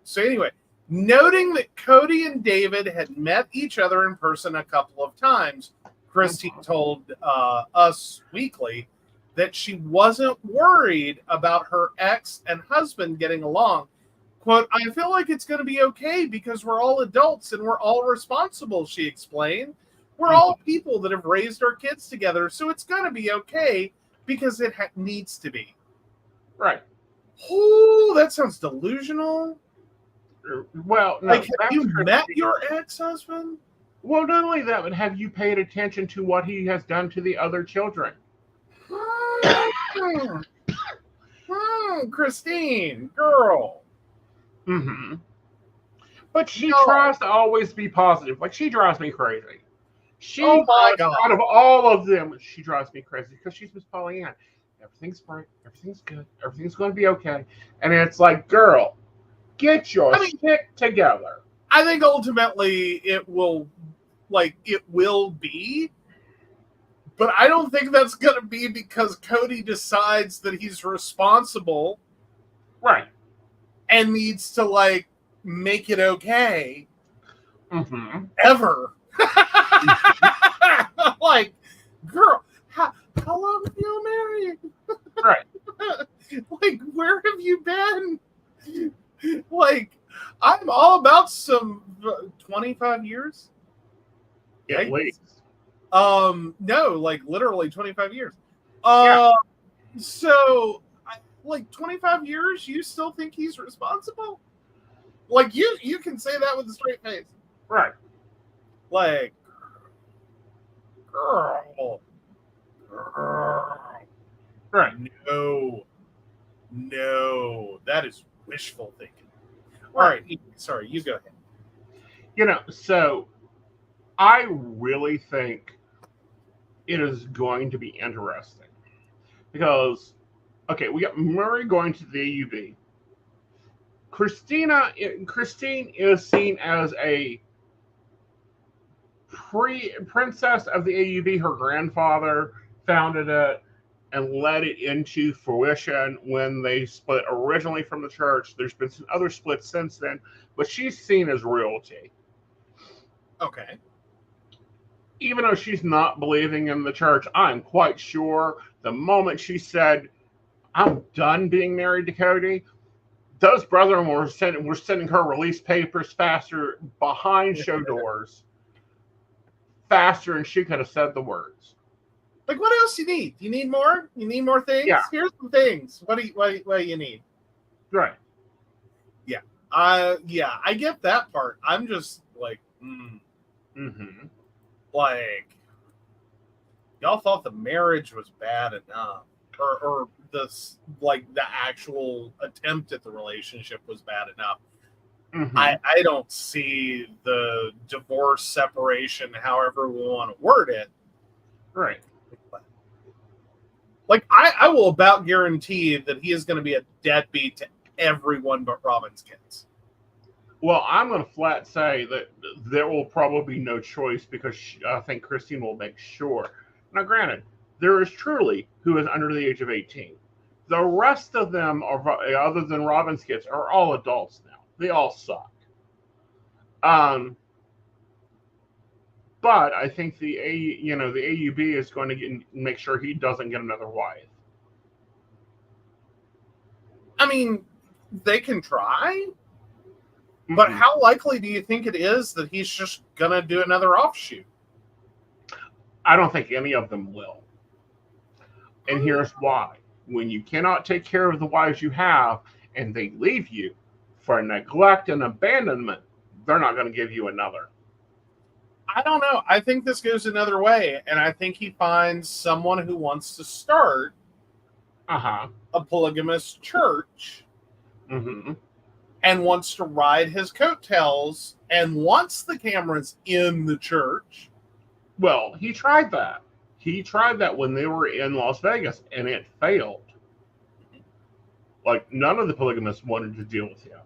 So anyway, noting that Cody and David had met each other in person a couple of times, Christine told Us Weekly that she wasn't worried about her ex and husband getting along. Quote, I feel like it's going to be okay because we're all adults and we're all responsible, she explained. We're all people that have raised our kids together, so it's going to be okay because it needs to be. Right. Oh, that sounds delusional. Well, no, have you met your ex-husband? Well, not only that, but have you paid attention to what he has done to the other children? Christine, girl. Mm-hmm. But she tries to always be positive. Like, she drives me crazy. Oh my God. Out of all of them, she drives me crazy because she's Miss Pollyanna. Everything's great. Everything's good. Everything's going to be okay. And it's like, girl, get your shit together. I think ultimately it will be. But I don't think that's going to be because Cody decides that he's responsible. Right. And needs to, make it okay. Mm-hmm. Ever. Girl, how long have you married? Right. Where have you been? I'm all about some 25 years. At least. No, literally 25 years. So, 25 years, you still think he's responsible? You can say that with a straight face. Right. Girl. Right. No, that is wishful thinking. All right, sorry, you go ahead. So I really think it is going to be interesting because, we got Murray going to the AUB. Christine is seen as a princess of the AUB. Her grandfather founded it and led it into fruition when they split originally from the church. There's been some other splits since then, but she's seen as royalty. Okay. Even though she's not believing in the church, I'm quite sure the moment she said, I'm done being married to Cody, those brethren were sending her release papers faster behind show doors, faster than she could have said the words. Like, what else you need? You need more? You need more things? Yeah. Here's some things. What do you need? Right. Yeah. Yeah, I get that part. I'm just like, like, y'all thought the marriage was bad enough, or this, like, the actual attempt at the relationship was bad enough. I don't see the divorce, separation, however we want to word it. Right. Like, I will about guarantee that he is going to be a deadbeat to everyone but Robin's kids. Well, I'm going to flat say that there will probably be no choice because I think Christine will make sure. Now, granted, there is Truly, who is under the age of 18. The rest of them, are, other than Robin's kids, are all adults now. They all suck. But I think the AUB is going to make sure he doesn't get another wife. I mean, they can try, but how likely do you think it is that he's just going to do another offshoot? I don't think any of them will. And here's why. When you cannot take care of the wives you have and they leave you for neglect and abandonment, they're not going to give you another. I don't know. I think this goes another way, and I think he finds someone who wants to start a polygamous church and wants to ride his coattails and wants the cameras in the church. Well, he tried that. He tried that when they were in Las Vegas, and it failed. Like, none of the polygamists wanted to deal with him.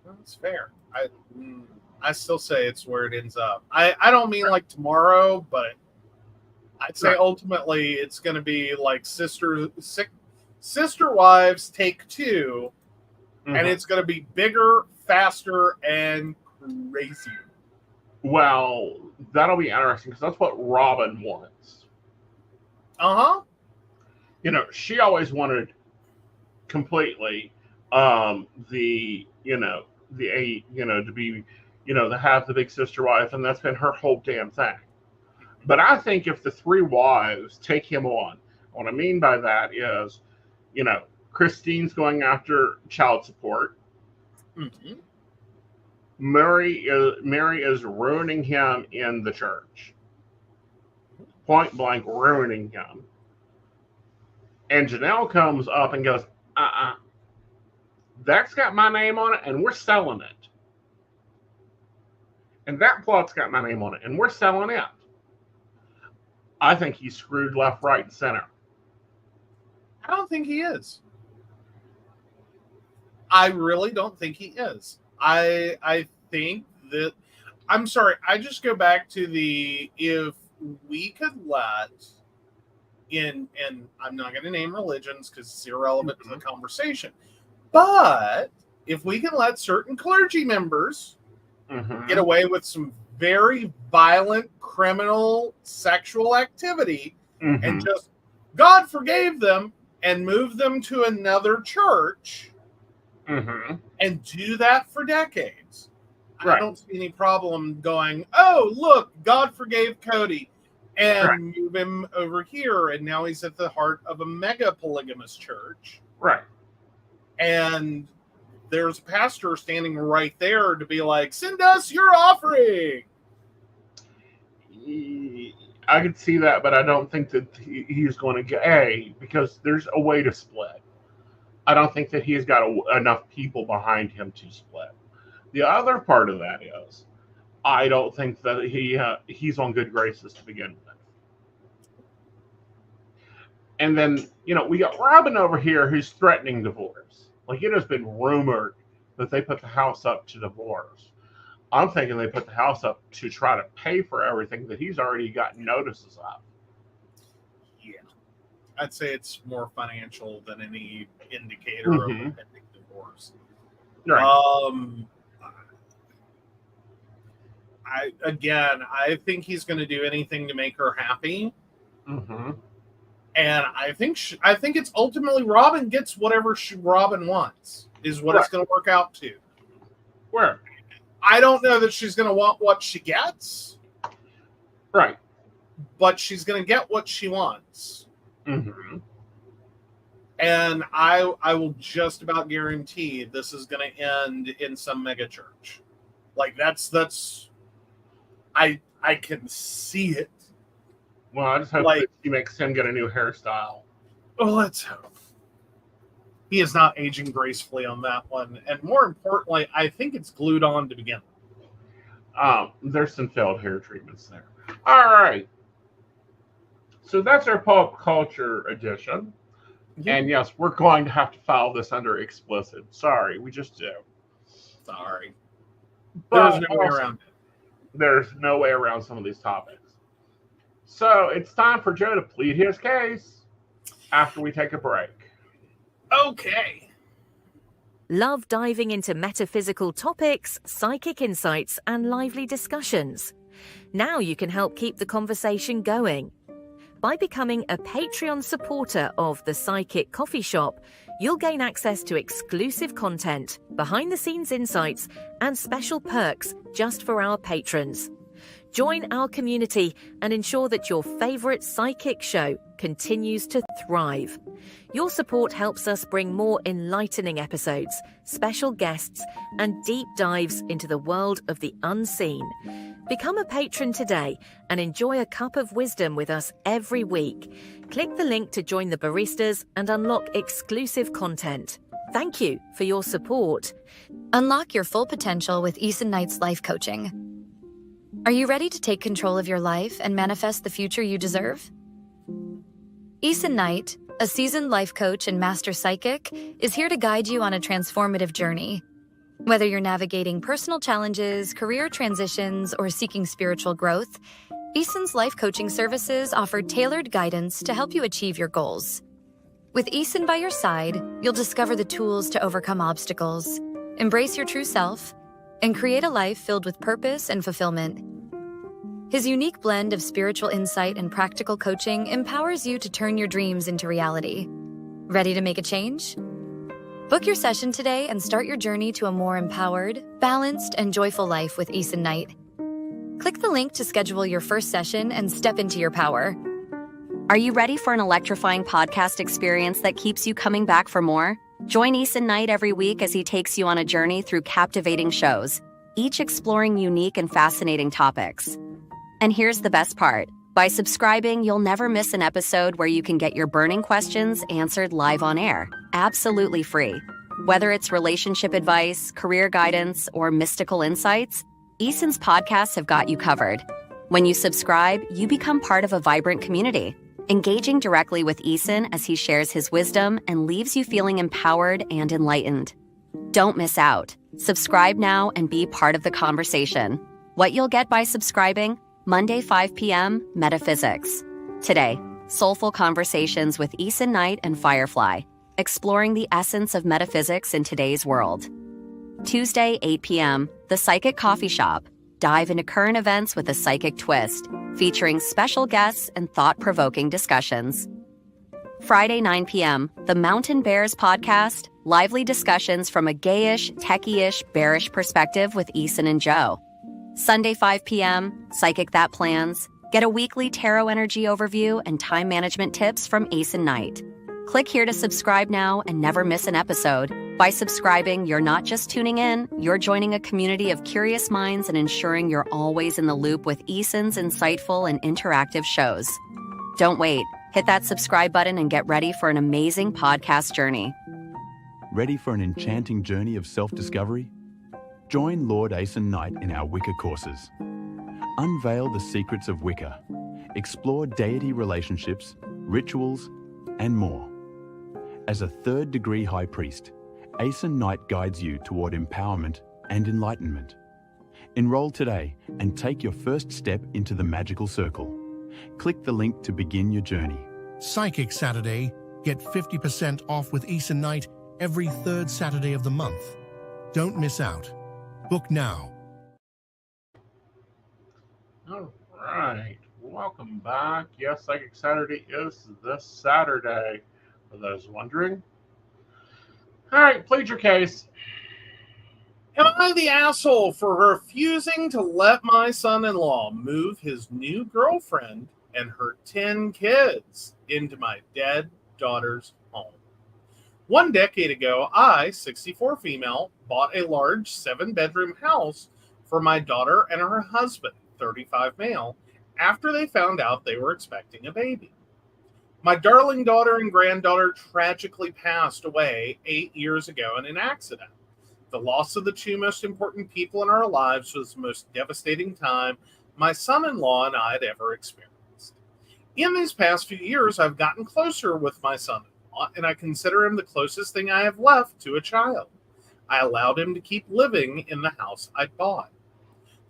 That's fair. I still say it's where it ends up. I don't mean like tomorrow, but I'd say ultimately it's going to be like Sister Wives Take 2, and it's going to be bigger, faster, and crazier. Well, that'll be interesting because that's what Robin wants. You know, she always wanted completely to be, to have the big sister wife, and that's been her whole damn thing. But I think if the three wives take him on, what I mean by that is, Christine's going after child support. Mary is ruining him in the church. Point blank ruining him. And Janelle comes up and goes, that's got my name on it, and we're selling it. And that plot's got my name on it, and we're selling it. I think he's screwed left, right, and center. I don't think he is. I really don't think he is. I think that, I'm sorry, I just go back to if we could let and I'm not going to name religions because it's irrelevant to the conversation, but if we can let certain clergy members get away with some very violent criminal sexual activity and just God forgave them and move them to another church and do that for decades. I don't see any problem going, oh, look, God forgave Cody and move him over here. And now he's at the heart of a mega polygamous church. Right. And there's a pastor standing right there to be like, send us your offering. I could see that, but I don't think that he's going to get because there's a way to split. I don't think that he's got enough people behind him to split. The other part of that is, I don't think that he's on good graces to begin with. And then, we got Robin over here who's threatening divorce. Like, it has been rumored that they put the house up to divorce. I'm thinking they put the house up to try to pay for everything that he's already gotten notices of. I'd say it's more financial than any indicator of a pending divorce. Right. I think he's going to do anything to make her happy. Mm-hmm. And I think it's ultimately Robin gets whatever Robin wants, is what it's going to work out to. Where? I don't know that she's going to want what she gets. Right. But she's going to get what she wants. Mm-hmm. And I will just about guarantee this is going to end in some mega church. Like that's I can see it. Well, I just hope that she makes him get a new hairstyle. Well, let's hope. He is not aging gracefully on that one. And more importantly, I think it's glued on to begin with. There's some failed hair treatments there. All right. So that's our pop culture edition. Yeah. And yes, we're going to have to file this under explicit. Sorry, we just do. Sorry. But there's no way around it. There's no way around some of these topics. So it's time for Joe to plead his case after we take a break. Okay. Love diving into metaphysical topics, psychic insights, and lively discussions? Now you can help keep the conversation going. By becoming a Patreon supporter of The Psychic Coffee Shop, you'll gain access to exclusive content, behind-the-scenes insights, and special perks just for our patrons. Join our community and ensure that your favorite psychic show continues to thrive. Your support helps us bring more enlightening episodes, special guests, and deep dives into the world of the unseen. Become a patron today and enjoy a cup of wisdom with us every week. Click the link to join the baristas and unlock exclusive content. Thank you for your support. Unlock your full potential with Aeson Knight's life coaching. Are you ready to take control of your life and manifest the future you deserve? Aeson Knight, a seasoned life coach and master psychic, is here to guide you on a transformative journey. Whether you're navigating personal challenges, career transitions, or seeking spiritual growth, Aeson's life coaching services offer tailored guidance to help you achieve your goals. With Aeson by your side, you'll discover the tools to overcome obstacles, embrace your true self, and create a life filled with purpose and fulfillment. His unique blend of spiritual insight and practical coaching empowers you to turn your dreams into reality. Ready to make a change? Book your session today and start your journey to a more empowered, balanced, and joyful life with Aeson Knight. Click the link to schedule your first session and step into your power. Are you ready for an electrifying podcast experience that keeps you coming back for more? Join Aeson Knight every week as he takes you on a journey through captivating shows, each exploring unique and fascinating topics. And here's the best part. By subscribing, you'll never miss an episode where you can get your burning questions answered live on air, absolutely free. Whether it's relationship advice, career guidance, or mystical insights, Aeson's podcasts have got you covered. When you subscribe, you become part of a vibrant community, engaging directly with Aeson as he shares his wisdom and leaves you feeling empowered and enlightened. Don't miss out. Subscribe now and be part of the conversation. What you'll get by subscribing: Monday 5 p.m. Metaphysics. Today, soulful conversations with Aeson Knight and Firefly, exploring the essence of metaphysics in today's world. Tuesday 8 p.m. The Psychic Coffee Shop. Dive into current events with a psychic twist, featuring special guests and thought-provoking discussions. Friday 9 p.m. The Mountain Bears Podcast. Lively discussions from a gayish, techy-ish, bearish perspective with Aeson and Joe. Sunday 5 p.m. Psychic That Plans. Get a weekly tarot energy overview and time management tips from Aeson Knight. Click here to subscribe now and never miss an episode. By subscribing, you're not just tuning in, you're joining a community of curious minds and ensuring you're always in the loop with Aeson's insightful and interactive shows. Don't wait. Hit that subscribe button and get ready for an amazing podcast journey. Ready for an enchanting journey of self-discovery? Join Lord Aeson Knight in our Wicca courses. Unveil the secrets of Wicca. Explore deity relationships, rituals, and more. As a third-degree high priest, Aeson Knight guides you toward empowerment and enlightenment. Enroll today and take your first step into the magical circle. Click the link to begin your journey. Psychic Saturday. Get 50% off with Aeson Night every third Saturday of the month. Don't miss out. Book now. All right. Welcome back. Yes, Psychic Saturday is this Saturday, for those wondering. All right, plead your case. Am I the asshole for refusing to let my son-in-law move his new girlfriend and her 10 kids into my dead daughter's home? 1 decade ago, I, 64 female, bought a large 7-bedroom house for my daughter and her husband, 35 male, after they found out they were expecting a baby. My darling daughter and granddaughter tragically passed away 8 years ago in an accident. The loss of the 2 most important people in our lives was the most devastating time my son-in-law and I had ever experienced. In these past few years, I've gotten closer with my son-in-law, and I consider him the closest thing I have left to a child. I allowed him to keep living in the house I bought.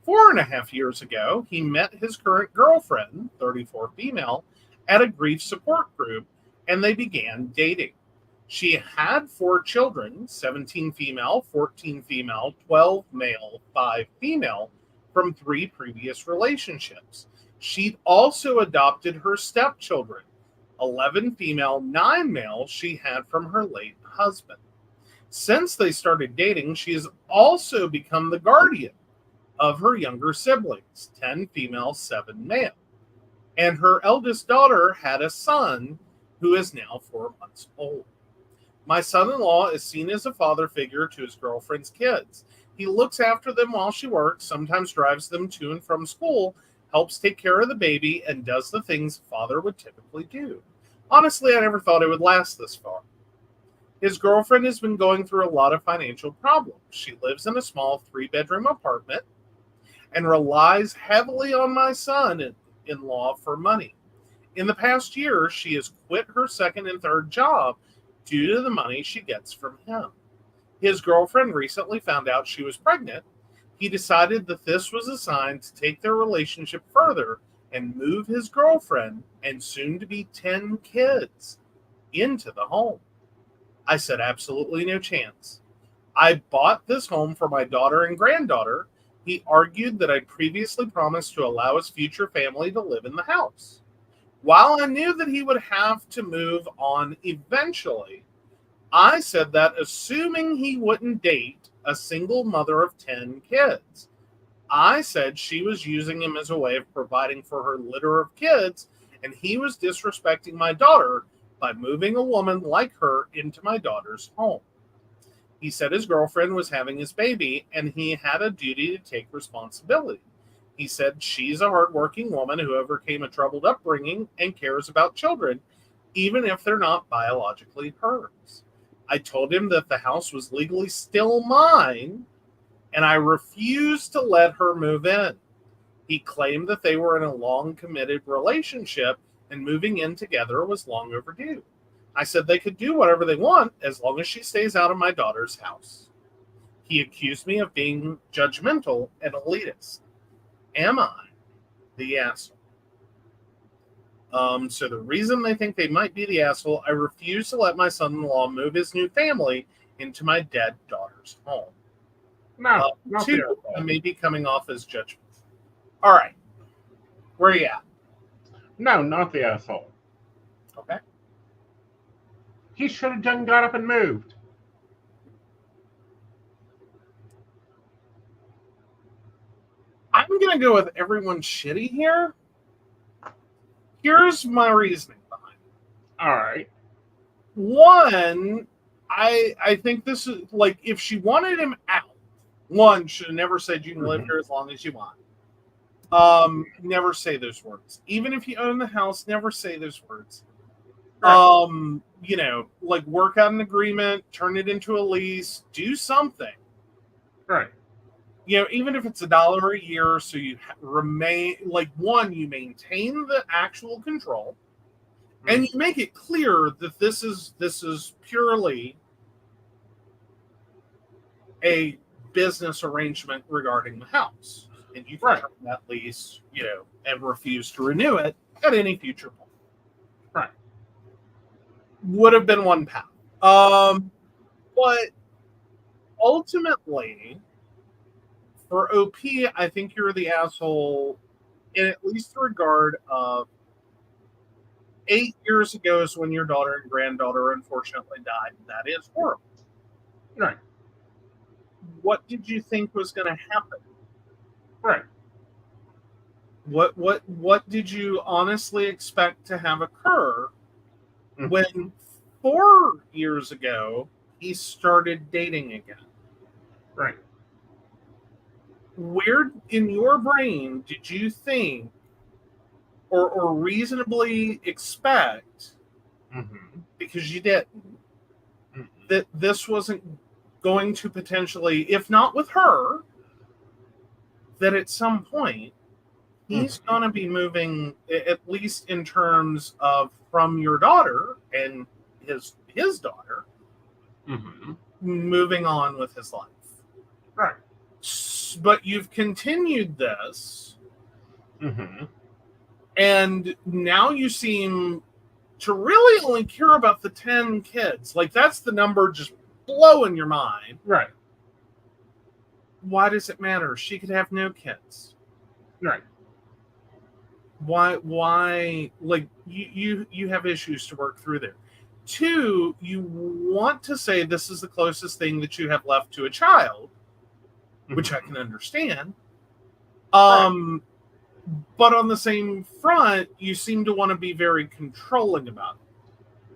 4.5 years ago, he met his current girlfriend, 34 female, at a grief support group, and they began dating. She had 4 children, 17 female, 14 female, 12 male, 5 female, from 3 previous relationships. She'd also adopted her stepchildren, 11 female, 9 male she had from her late husband. Since they started dating, she has also become the guardian of her younger siblings, 10 female, 7 male. And her eldest daughter had a son who is now 4 months old. My son-in-law is seen as a father figure to his girlfriend's kids. He looks after them while she works, sometimes drives them to and from school, helps take care of the baby, and does the things a father would typically do. Honestly, I never thought it would last this far. His girlfriend has been going through a lot of financial problems. She lives in a small 3-bedroom apartment and relies heavily on my son-in-law for money. In the past year, she has quit her second and third job due to the money she gets from him. His girlfriend recently found out she was pregnant. He decided that this was a sign to take their relationship further and move his girlfriend and soon to be 10 kids into the home. I said absolutely no chance. I bought this home for my daughter and granddaughter. He argued that I previously promised to allow his future family to live in the house. While I knew that he would have to move on eventually, I said that assuming he wouldn't date a single mother of 10 kids, I said she was using him as a way of providing for her litter of kids, and he was disrespecting my daughter by moving a woman like her into my daughter's home. He said his girlfriend was having his baby, and he had a duty to take responsibility. He said she's a hardworking woman who overcame a troubled upbringing and cares about children, even if they're not biologically hers. I told him that the house was legally still mine, and I refused to let her move in. He claimed that they were in a long committed relationship and moving in together was long overdue. I said they could do whatever they want as long as she stays out of my daughter's house. He accused me of being judgmental and elitist. Am I the asshole? So the reason they think they might be the asshole, I refuse to let my son-in-law move his new family into my dead daughter's home. No, not the 2, asshole. I may be coming off as judgmental. All right. Where are you at? No, not the asshole. Okay. He should have done got up and moved. I'm going to go with everyone's shitty here. Here's my reasoning behind it. All right. One, I think this is like if she wanted him out, one should have never said you can live here as long as you want. Never say those words. Even if you own the house, never say those words. Right. You know, like work out an agreement, turn it into a lease, do something. Right. You know, even if it's $1 a year, so you remain like one, you maintain the actual control, and you make it clear that this is purely a business arrangement regarding the house, and you can term that lease, you know, and refuse to renew it at any future point. Right. would have been one path. But ultimately, for OP, I think you're the asshole in at least the regard of 8 years ago is when your daughter and granddaughter unfortunately died. That is horrible. Right. What did you think was going to happen? Right. What did you honestly expect to have occur when 4 years ago he started dating again? Right. Where in your brain did you think or reasonably expect, because you didn't, that this wasn't going to potentially, if not with her, that at some point he's going to be moving, at least in terms of from your daughter and his daughter, moving on with his life. Right. But you've continued this, and now you seem to really only care about the 10 kids. Like, that's the number just blowing your mind. Right. Why does it matter? She could have no kids. Right. Why like you have issues to work through there. 2, you want to say this is the closest thing that you have left to a child, which I can understand. But on the same front, you seem to want to be very controlling about it,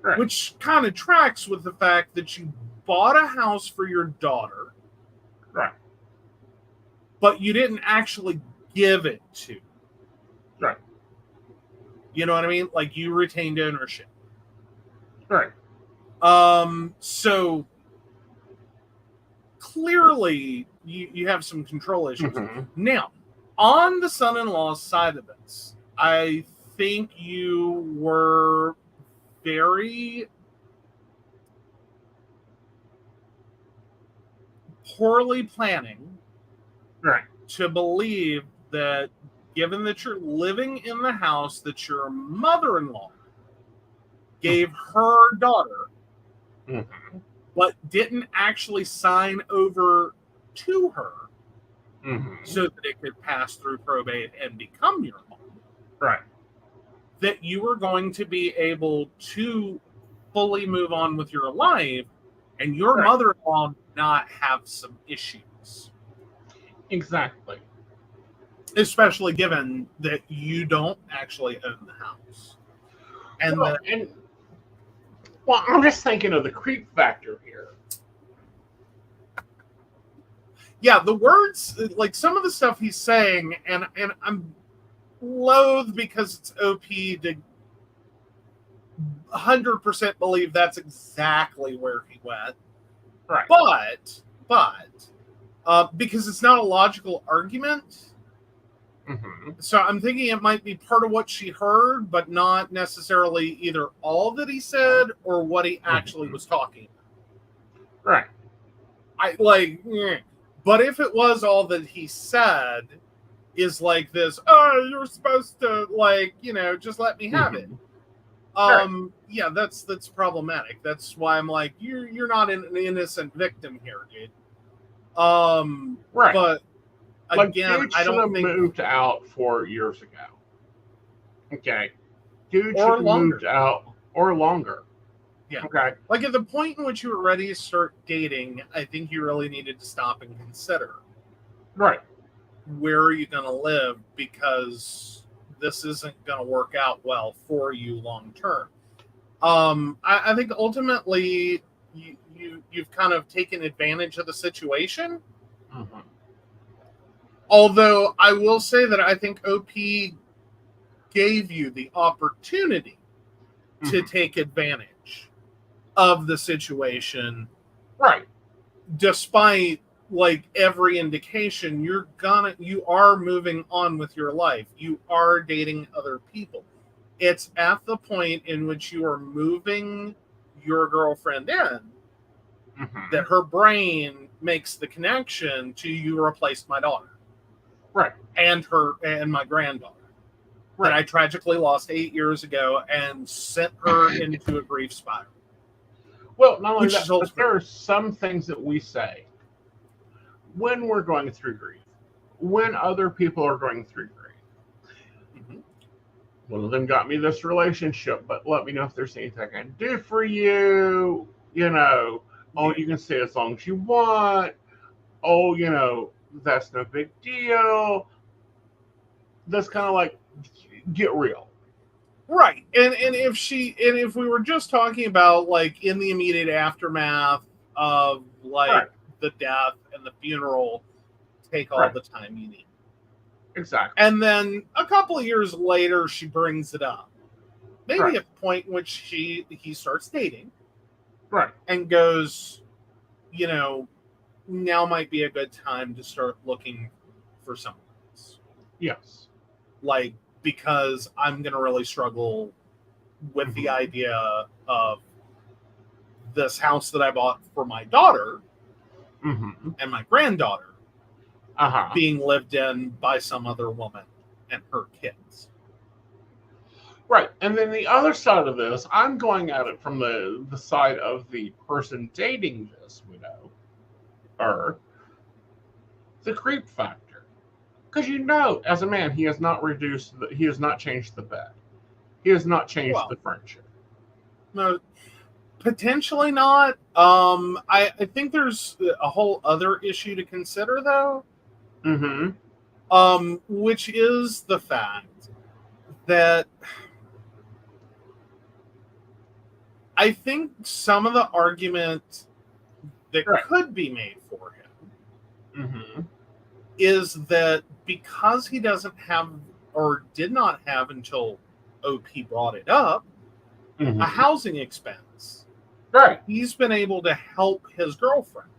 right. Which kind of tracks with the fact that you bought a house for your daughter, right? But you didn't actually give it to, right? You know what I mean? Like, you retained ownership, right? So clearly you have some control issues. Now, on the son-in-law's side of this, I think you were very poorly planning, right, to believe that, given that you're living in the house that your mother-in-law gave her daughter, but didn't actually sign over to her, so that it could pass through probate and become your home. Right. That you were going to be able to fully move on with your life, and your mother-in-law not have some issues. Exactly. Especially given that you don't actually own the house. And well, I'm just thinking of the creep factor here. Yeah, the words, like some of the stuff he's saying, and I'm loath because it's OP to 100% believe that's exactly where he went. Right. But because it's not a logical argument, so I'm thinking it might be part of what she heard, but not necessarily either all that he said or what he actually was talking about. Right. But if it was all that he said, is like this, oh, you're supposed to, just let me have it. Yeah, that's problematic. That's why I'm like, you're not an innocent victim here, dude. Right. But again, dude I don't think moved out 4 years ago. Okay. Dude should or have longer. moved out or longer. Yeah. Okay. Like, at the point in which you were ready to start dating, I think you really needed to stop and consider. Right. Where are you going to live? Because this isn't going to work out well for you long term. I think ultimately you've kind of taken advantage of the situation. Although I will say that I think OP gave you the opportunity to take advantage of the situation. Right. Despite every indication, you are moving on with your life. You are dating other people. It's at the point in which you are moving your girlfriend in that her brain makes the connection to, you replaced my daughter. Right. And my granddaughter. Right. That I tragically lost 8 years ago and sent her into a grief spiral. Well, not only Which that, is but ultimate. there are some things that we say when we're going through grief, when other people are going through grief. Mhm. One of them got me this relationship, but let me know if there's anything I can do for you. You know, oh, you can stay as long as you want. Oh, you know, that's no big deal. That's kind of like, get real. Right. And if we were just talking about like in the immediate aftermath of like Right. the death and the funeral, take all Right. the time you need. Exactly. And then a couple of years later she brings it up. Maybe Right. at the point in which he starts dating Right. and goes, you know, now might be a good time to start looking for someone else. Yes. Like, because I'm going to really struggle with the idea of this house that I bought for my daughter Mm-hmm. and my granddaughter Uh-huh. being lived in by some other woman and her kids. Right. And then the other side of this, I'm going at it from the side of the person dating this widow, or the creep factor. Because you know, as a man, he has not he has not changed the bed. He has not changed the furniture. No, potentially not. I think there's a whole other issue to consider though. Mm-hmm. Which is the fact that I think some of the argument that could be made for him is that because he doesn't have or did not have until OP brought it up a housing expense. Right. He's been able to help his girlfriend.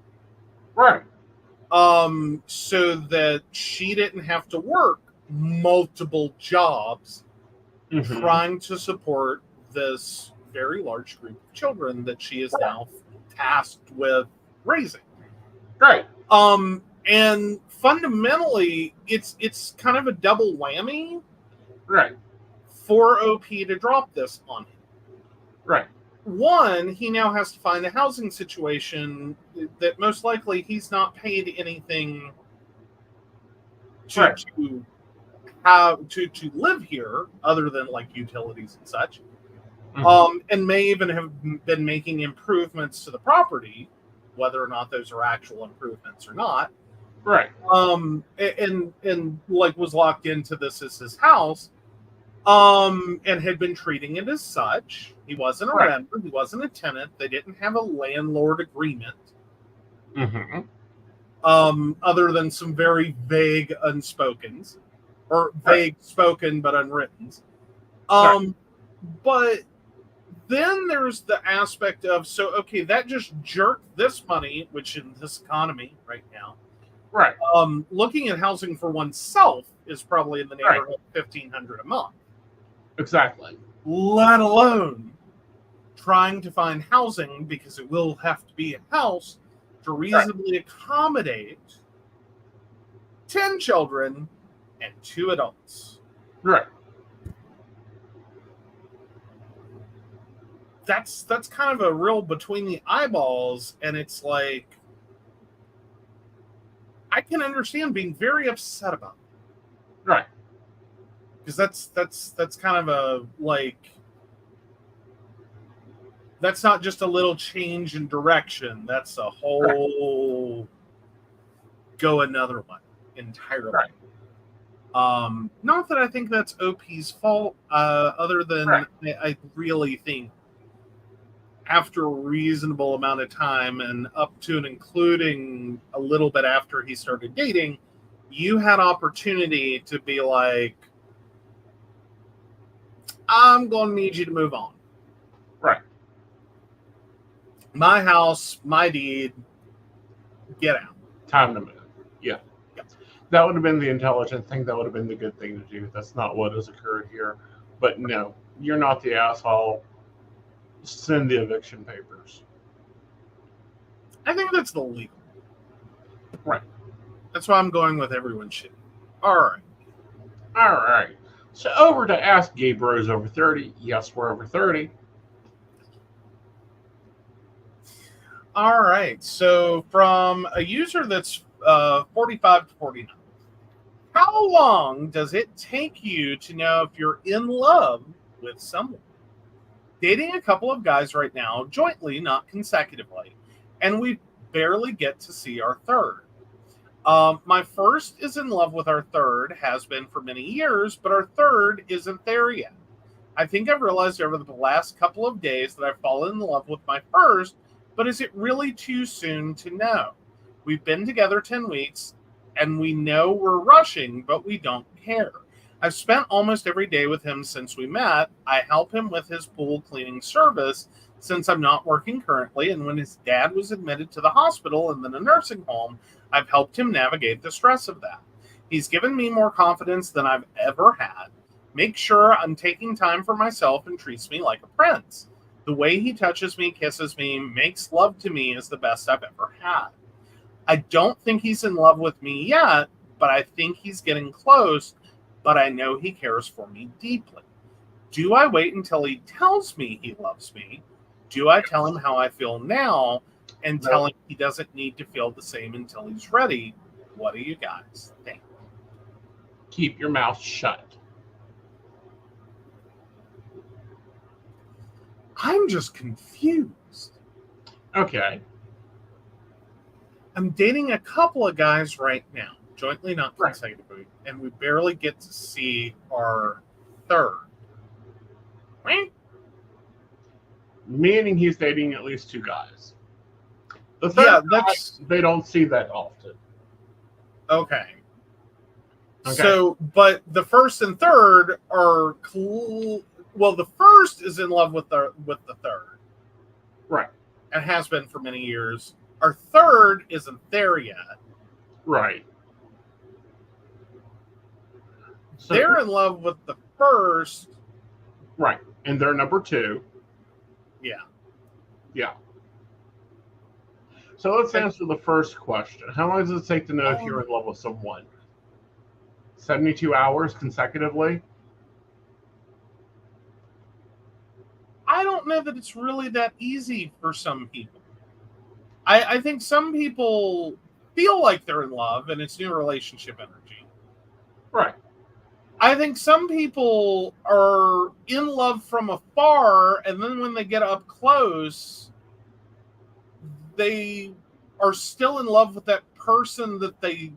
Right. So that she didn't have to work multiple jobs trying to support this very large group of children that she is now tasked with raising. Right. And fundamentally, it's kind of a double whammy. Right. For OP to drop this on him. Right. One, he now has to find a housing situation that most likely he's not paid anything to have to live here other than like utilities and such. And may even have been making improvements to the property, whether or not those are actual improvements or not. Right. And like was locked into this as his house. And had been treating it as such. He wasn't a renter. He wasn't a tenant. They didn't have a landlord agreement. Other than some very vague unspokens, or vague spoken but unwrittens. But then there's the aspect of, so, okay, that just jerked this money, which in this economy right now, looking at housing for oneself is probably in the neighborhood of $1,500 a month. Exactly. Let alone trying to find housing, because it will have to be a house to reasonably accommodate 10 children and 2 adults. Right. That's kind of a real between the eyeballs, and it's like I can understand being very upset about it. Right. Because that's kind of a like, that's not just a little change in direction. That's a whole go another one entirely. Not that I think that's OP's fault, other than I really think after a reasonable amount of time and up to and including a little bit after he started dating, you had opportunity to be like, I'm going to need you to move on. Right. My house, my deed, get out. Time to move. Yeah. That would have been the intelligent thing. That would have been the good thing to do. That's not what has occurred here. But no, you're not the asshole. Send the eviction papers. I think that's the legal. Right. That's why I'm going with everyone shit. All right. All right. So over to Ask Gay Bros Over 30. Yes, we're over 30. All right. So from a user that's 45 to 49, how long does it take you to know if you're in love with someone? Dating a couple of guys right now, jointly, not consecutively, and we barely get to see our third. My first is in love with our third, has been for many years, but our third isn't there yet. I think I've realized over the last couple of days that I've fallen in love with my first, but is it really too soon to know? We've been together 10 weeks, and we know we're rushing, but we don't care. I've spent almost every day with him since we met. I help him with his pool cleaning service since I'm not working currently, and when his dad was admitted to the hospital and then a nursing home, I've helped him navigate the stress of that. He's given me more confidence than I've ever had. Make sure I'm taking time for myself and treats me like a prince. The way he touches me, kisses me, makes love to me is the best I've ever had. I don't think he's in love with me yet, but I think he's getting close, but I know he cares for me deeply. Do I wait until he tells me he loves me? Do I tell him how I feel now and tell him he doesn't need to feel the same until he's ready? What do you guys think? Keep your mouth shut. I'm just confused. Okay. I'm dating a couple of guys right now, jointly, not consecutively, and we barely get to see our third. Right? Meaning he's dating at least two guys. The third guy, they don't see that often. Okay. So, but the first and third are cool. Well, the first is in love with the third. Right. And has been for many years. Our third isn't there yet. Right. So, they're in love with the first. Right. And they're number two. Yeah. Yeah. So let's answer the first question. How long does it take to know if you're in love with someone? 72 hours consecutively? I don't know that it's really that easy for some people. I think some people feel like they're in love and it's new relationship energy. Right. I think some people are in love from afar, and then when they get up close, they are still in love with that person that they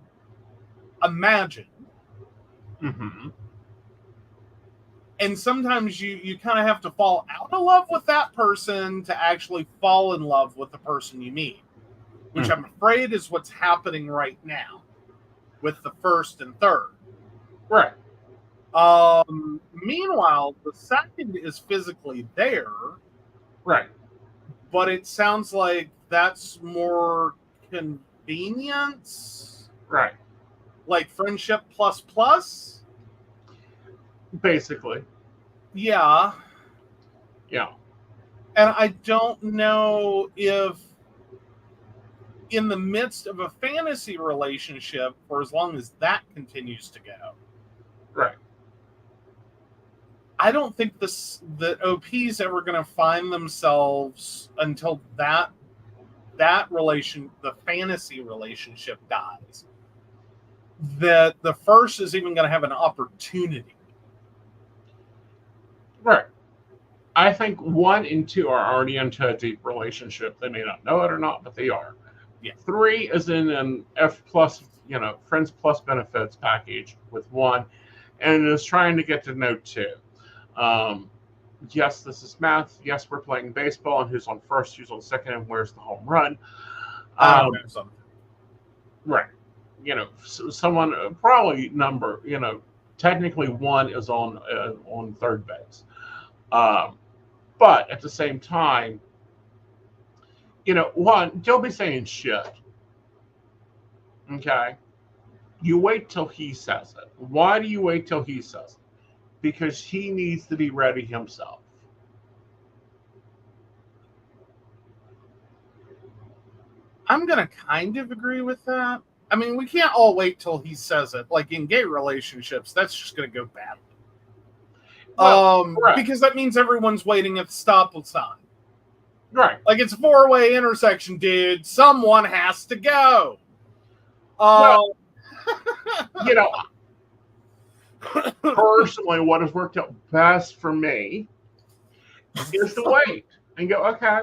imagine. Mm-hmm. And sometimes you kind of have to fall out of love with that person to actually fall in love with the person you meet, which I'm afraid is what's happening right now with the first and third. Right. Meanwhile, the second is physically there. Right. But it sounds like that's more convenience. Right. Like friendship plus plus. Basically. Yeah. Yeah. And I don't know if in the midst of a fantasy relationship, for as long as that continues to go. Right. I don't think that OP's ever going to find themselves until the fantasy relationship dies. That the first is even going to have an opportunity. Right. I think 1 and 2 are already into a deep relationship. They may not know it or not, but they are. Yeah. 3 is in an F plus, friends plus benefits package with 1, and is trying to get to know 2. Yes, this is math. Yes, we're playing baseball, and who's on first, who's on second, and where's the home run? Right. Someone probably technically 1 is on third base. But at the same time, 1, don't be saying shit. Okay? You wait till he says it. Why do you wait till he says it? Because he needs to be ready himself. I'm going to kind of agree with that. I mean, we can't all wait till he says it. Like in gay relationships, that's just going to go badly. Because that means everyone's waiting at the stop sign. Right. Like, it's a 4-way intersection, dude. Someone has to go. Well, you know, personally, what has worked out best for me is to wait and go, okay,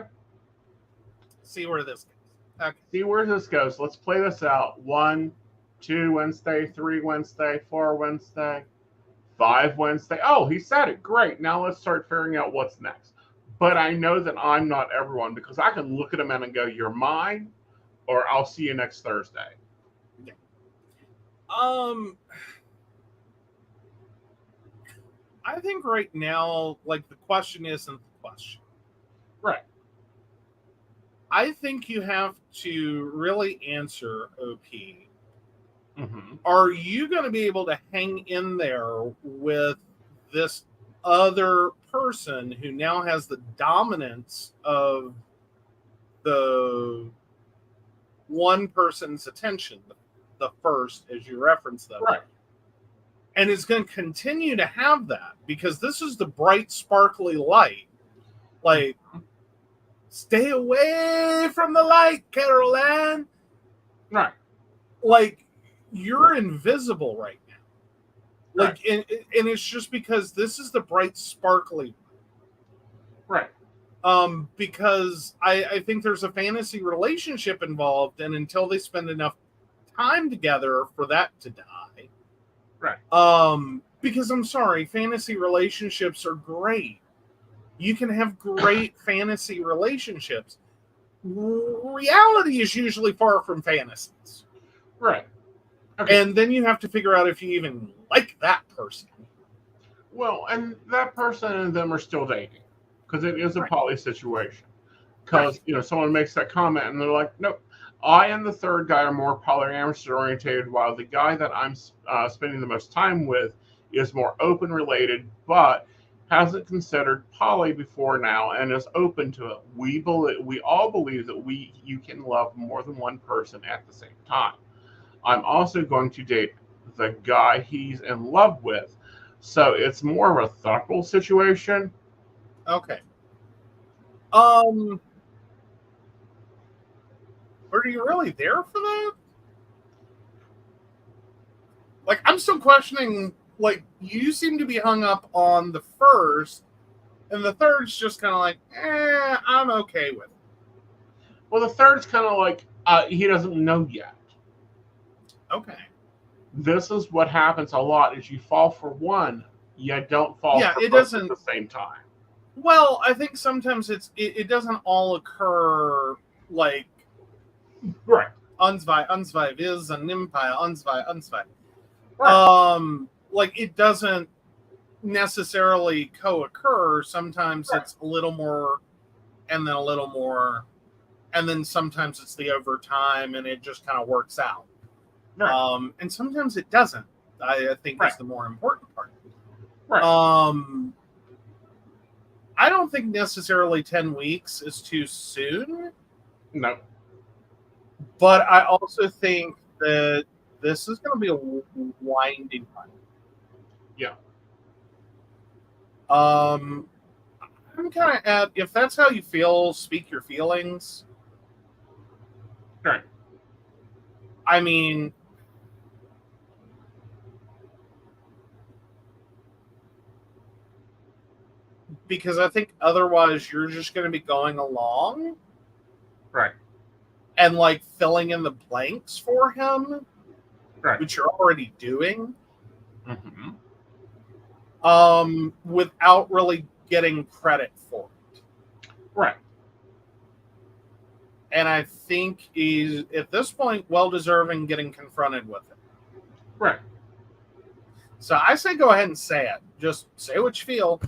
see where this goes. Okay. see where this goes. Let's play this out. 1, 2 Wednesday, 3 Wednesday, 4 Wednesday, 5 Wednesday. Oh, he said it. Great. Now let's start figuring out what's next. But I know that I'm not everyone because I can look at a man and go, you're mine, or I'll see you next Thursday. Yeah. I think right now, like, the question isn't the question. Right. I think you have to really answer, OP. Mm-hmm. Are you going to be able to hang in there with this other person who now has the dominance of the one person's attention, the first, as you reference them? Right. And is going to continue to have that because this is the bright, sparkly light. Like, stay away from the light, Carol Ann. Right. Like, you're invisible right now. Like, Right. and it's just because this is the bright, sparkly. Right. Because I think there's a fantasy relationship involved, and until they spend enough time together for that to die. Right. Because I'm sorry, fantasy relationships are great. You can have great fantasy relationships. Reality is usually far from fantasies. Right. Okay. And then you have to figure out if you even like that person. Well, and that person and them are still dating because it is a Right. poly situation. Because, Right. you know, someone makes that comment and they're like, nope, I and the third guy are more polyamorous oriented, while the guy that I'm spending the most time with is more open related, but hasn't considered poly before now and is open to it. We all believe that you can love more than one person at the same time. I'm also going to date the guy he's in love with, so it's more of a thoughtful situation. Okay. Are you really there for that? Like, I'm still questioning, like, you seem to be hung up on the first, and the third's just kind of like, I'm okay with it. Well, the third's kind of like, he doesn't know yet. Okay. This is what happens a lot: is you fall for one, you don't fall Yeah, for it both doesn't- at the same time. Well, I think sometimes it doesn't all occur like Right. unsvaj is an empire, unsvaj. Right. Like, it doesn't necessarily co-occur. Sometimes Right. it's a little more, and then a little more, and then sometimes it's the overtime, and it just kind of works out. Right. And sometimes it doesn't. I think Right. is the more important part. Right. I don't think necessarily 10 weeks is too soon, No. but I also think that this is going to be a winding one. Yeah. I'm kind of at, if that's how you feel, speak your feelings. Right. I mean, because I think otherwise you're just going to be going along Right. and like filling in the blanks for him, Right. which you're already doing, Mm-hmm. without really getting credit for it. Right. And I think he's at this point well deserving getting confronted with it. Right. So I say go ahead and say it. Just say what you feel.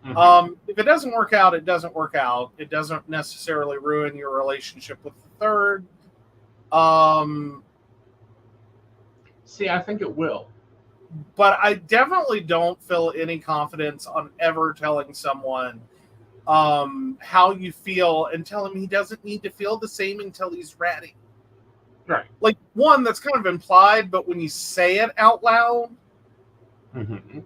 Mm-hmm. If it doesn't work out, it doesn't work out. It doesn't necessarily ruin your relationship with the third. See, I think it will. But I definitely don't feel any confidence on ever telling someone how you feel and tell him he doesn't need to feel the same until he's ready. Right. Like, one, that's kind of implied, but when you say it out loud, Mm-hmm.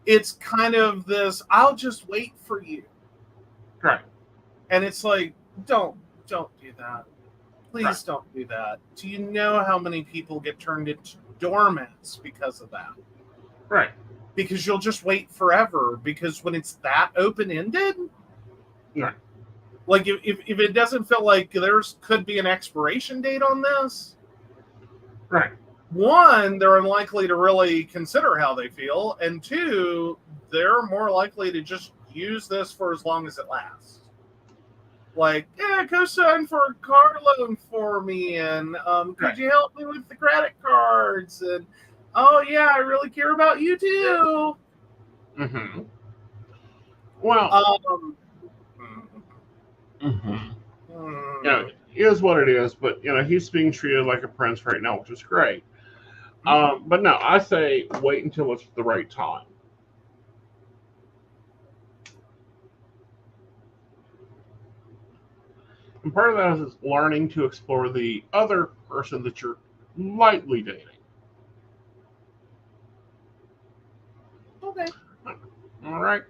it's kind of this, I'll just wait for you. Right. And it's like, don't do that. Please don't do that. Do you know how many people get turned into doormats because of that? Right. Because you'll just wait forever. Because when it's that open-ended, Right. like if it doesn't feel like there's could be an expiration date on this, Right. one, they're unlikely to really consider how they feel, and two, they're more likely to just use this for as long as it lasts. Like, yeah, go sign for a car loan for me, and could you help me with the credit cards? And oh yeah, I really care about you too. Mm-hmm. Well, it is what it is, but he's being treated like a prince right now, which is great. But no, I say wait until it's the right time. And part of that is learning to explore the other person that you're lightly dating. Okay. All right,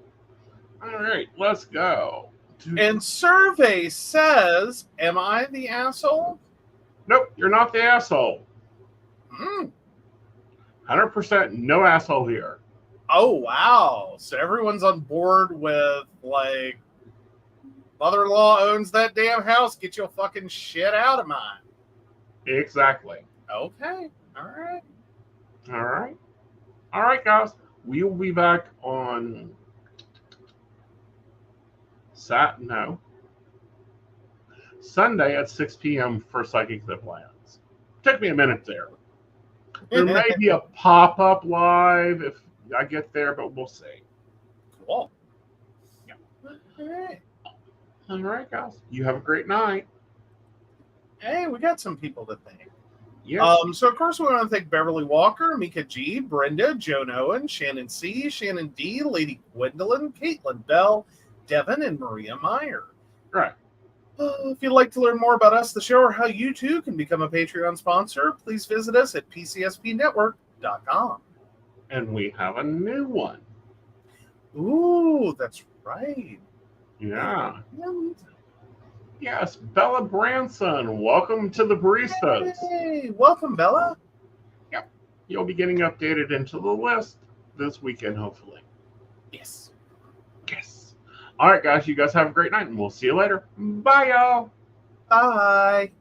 let's go. And survey says, am I the asshole? Nope, you're not the asshole. 100% no asshole here. Oh, wow. So everyone's on board with, like, mother-in-law owns that damn house. Get your fucking shit out of mine. Exactly. Okay. All right. All right, guys. We will be back on Sunday at 6 p.m. for Psychic Ziplands. Took me a minute there. There may be a pop-up live if I get there, but we'll see. Cool. Yeah. Okay. All right, guys. You have a great night. Hey, we got some people to thank. Yeah. So, of course, we want to thank Beverly Walker, Mika G, Brenda, Joan Owen, Shannon C, Shannon D, Lady Gwendolyn, Caitlin Bell, Devin, and Maria Meyer. Right. If you'd like to learn more about us, the show, or how you too can become a Patreon sponsor, please visit us at pcspnetwork.com. And we have a new one. Ooh, that's right. Yeah. Yes, Bella Branson. Welcome to the Baristas. Hey, welcome, Bella. Yep. You'll be getting updated into the list this weekend, hopefully. Yes. All right, guys. You guys have a great night, and we'll see you later. Bye, y'all. Bye.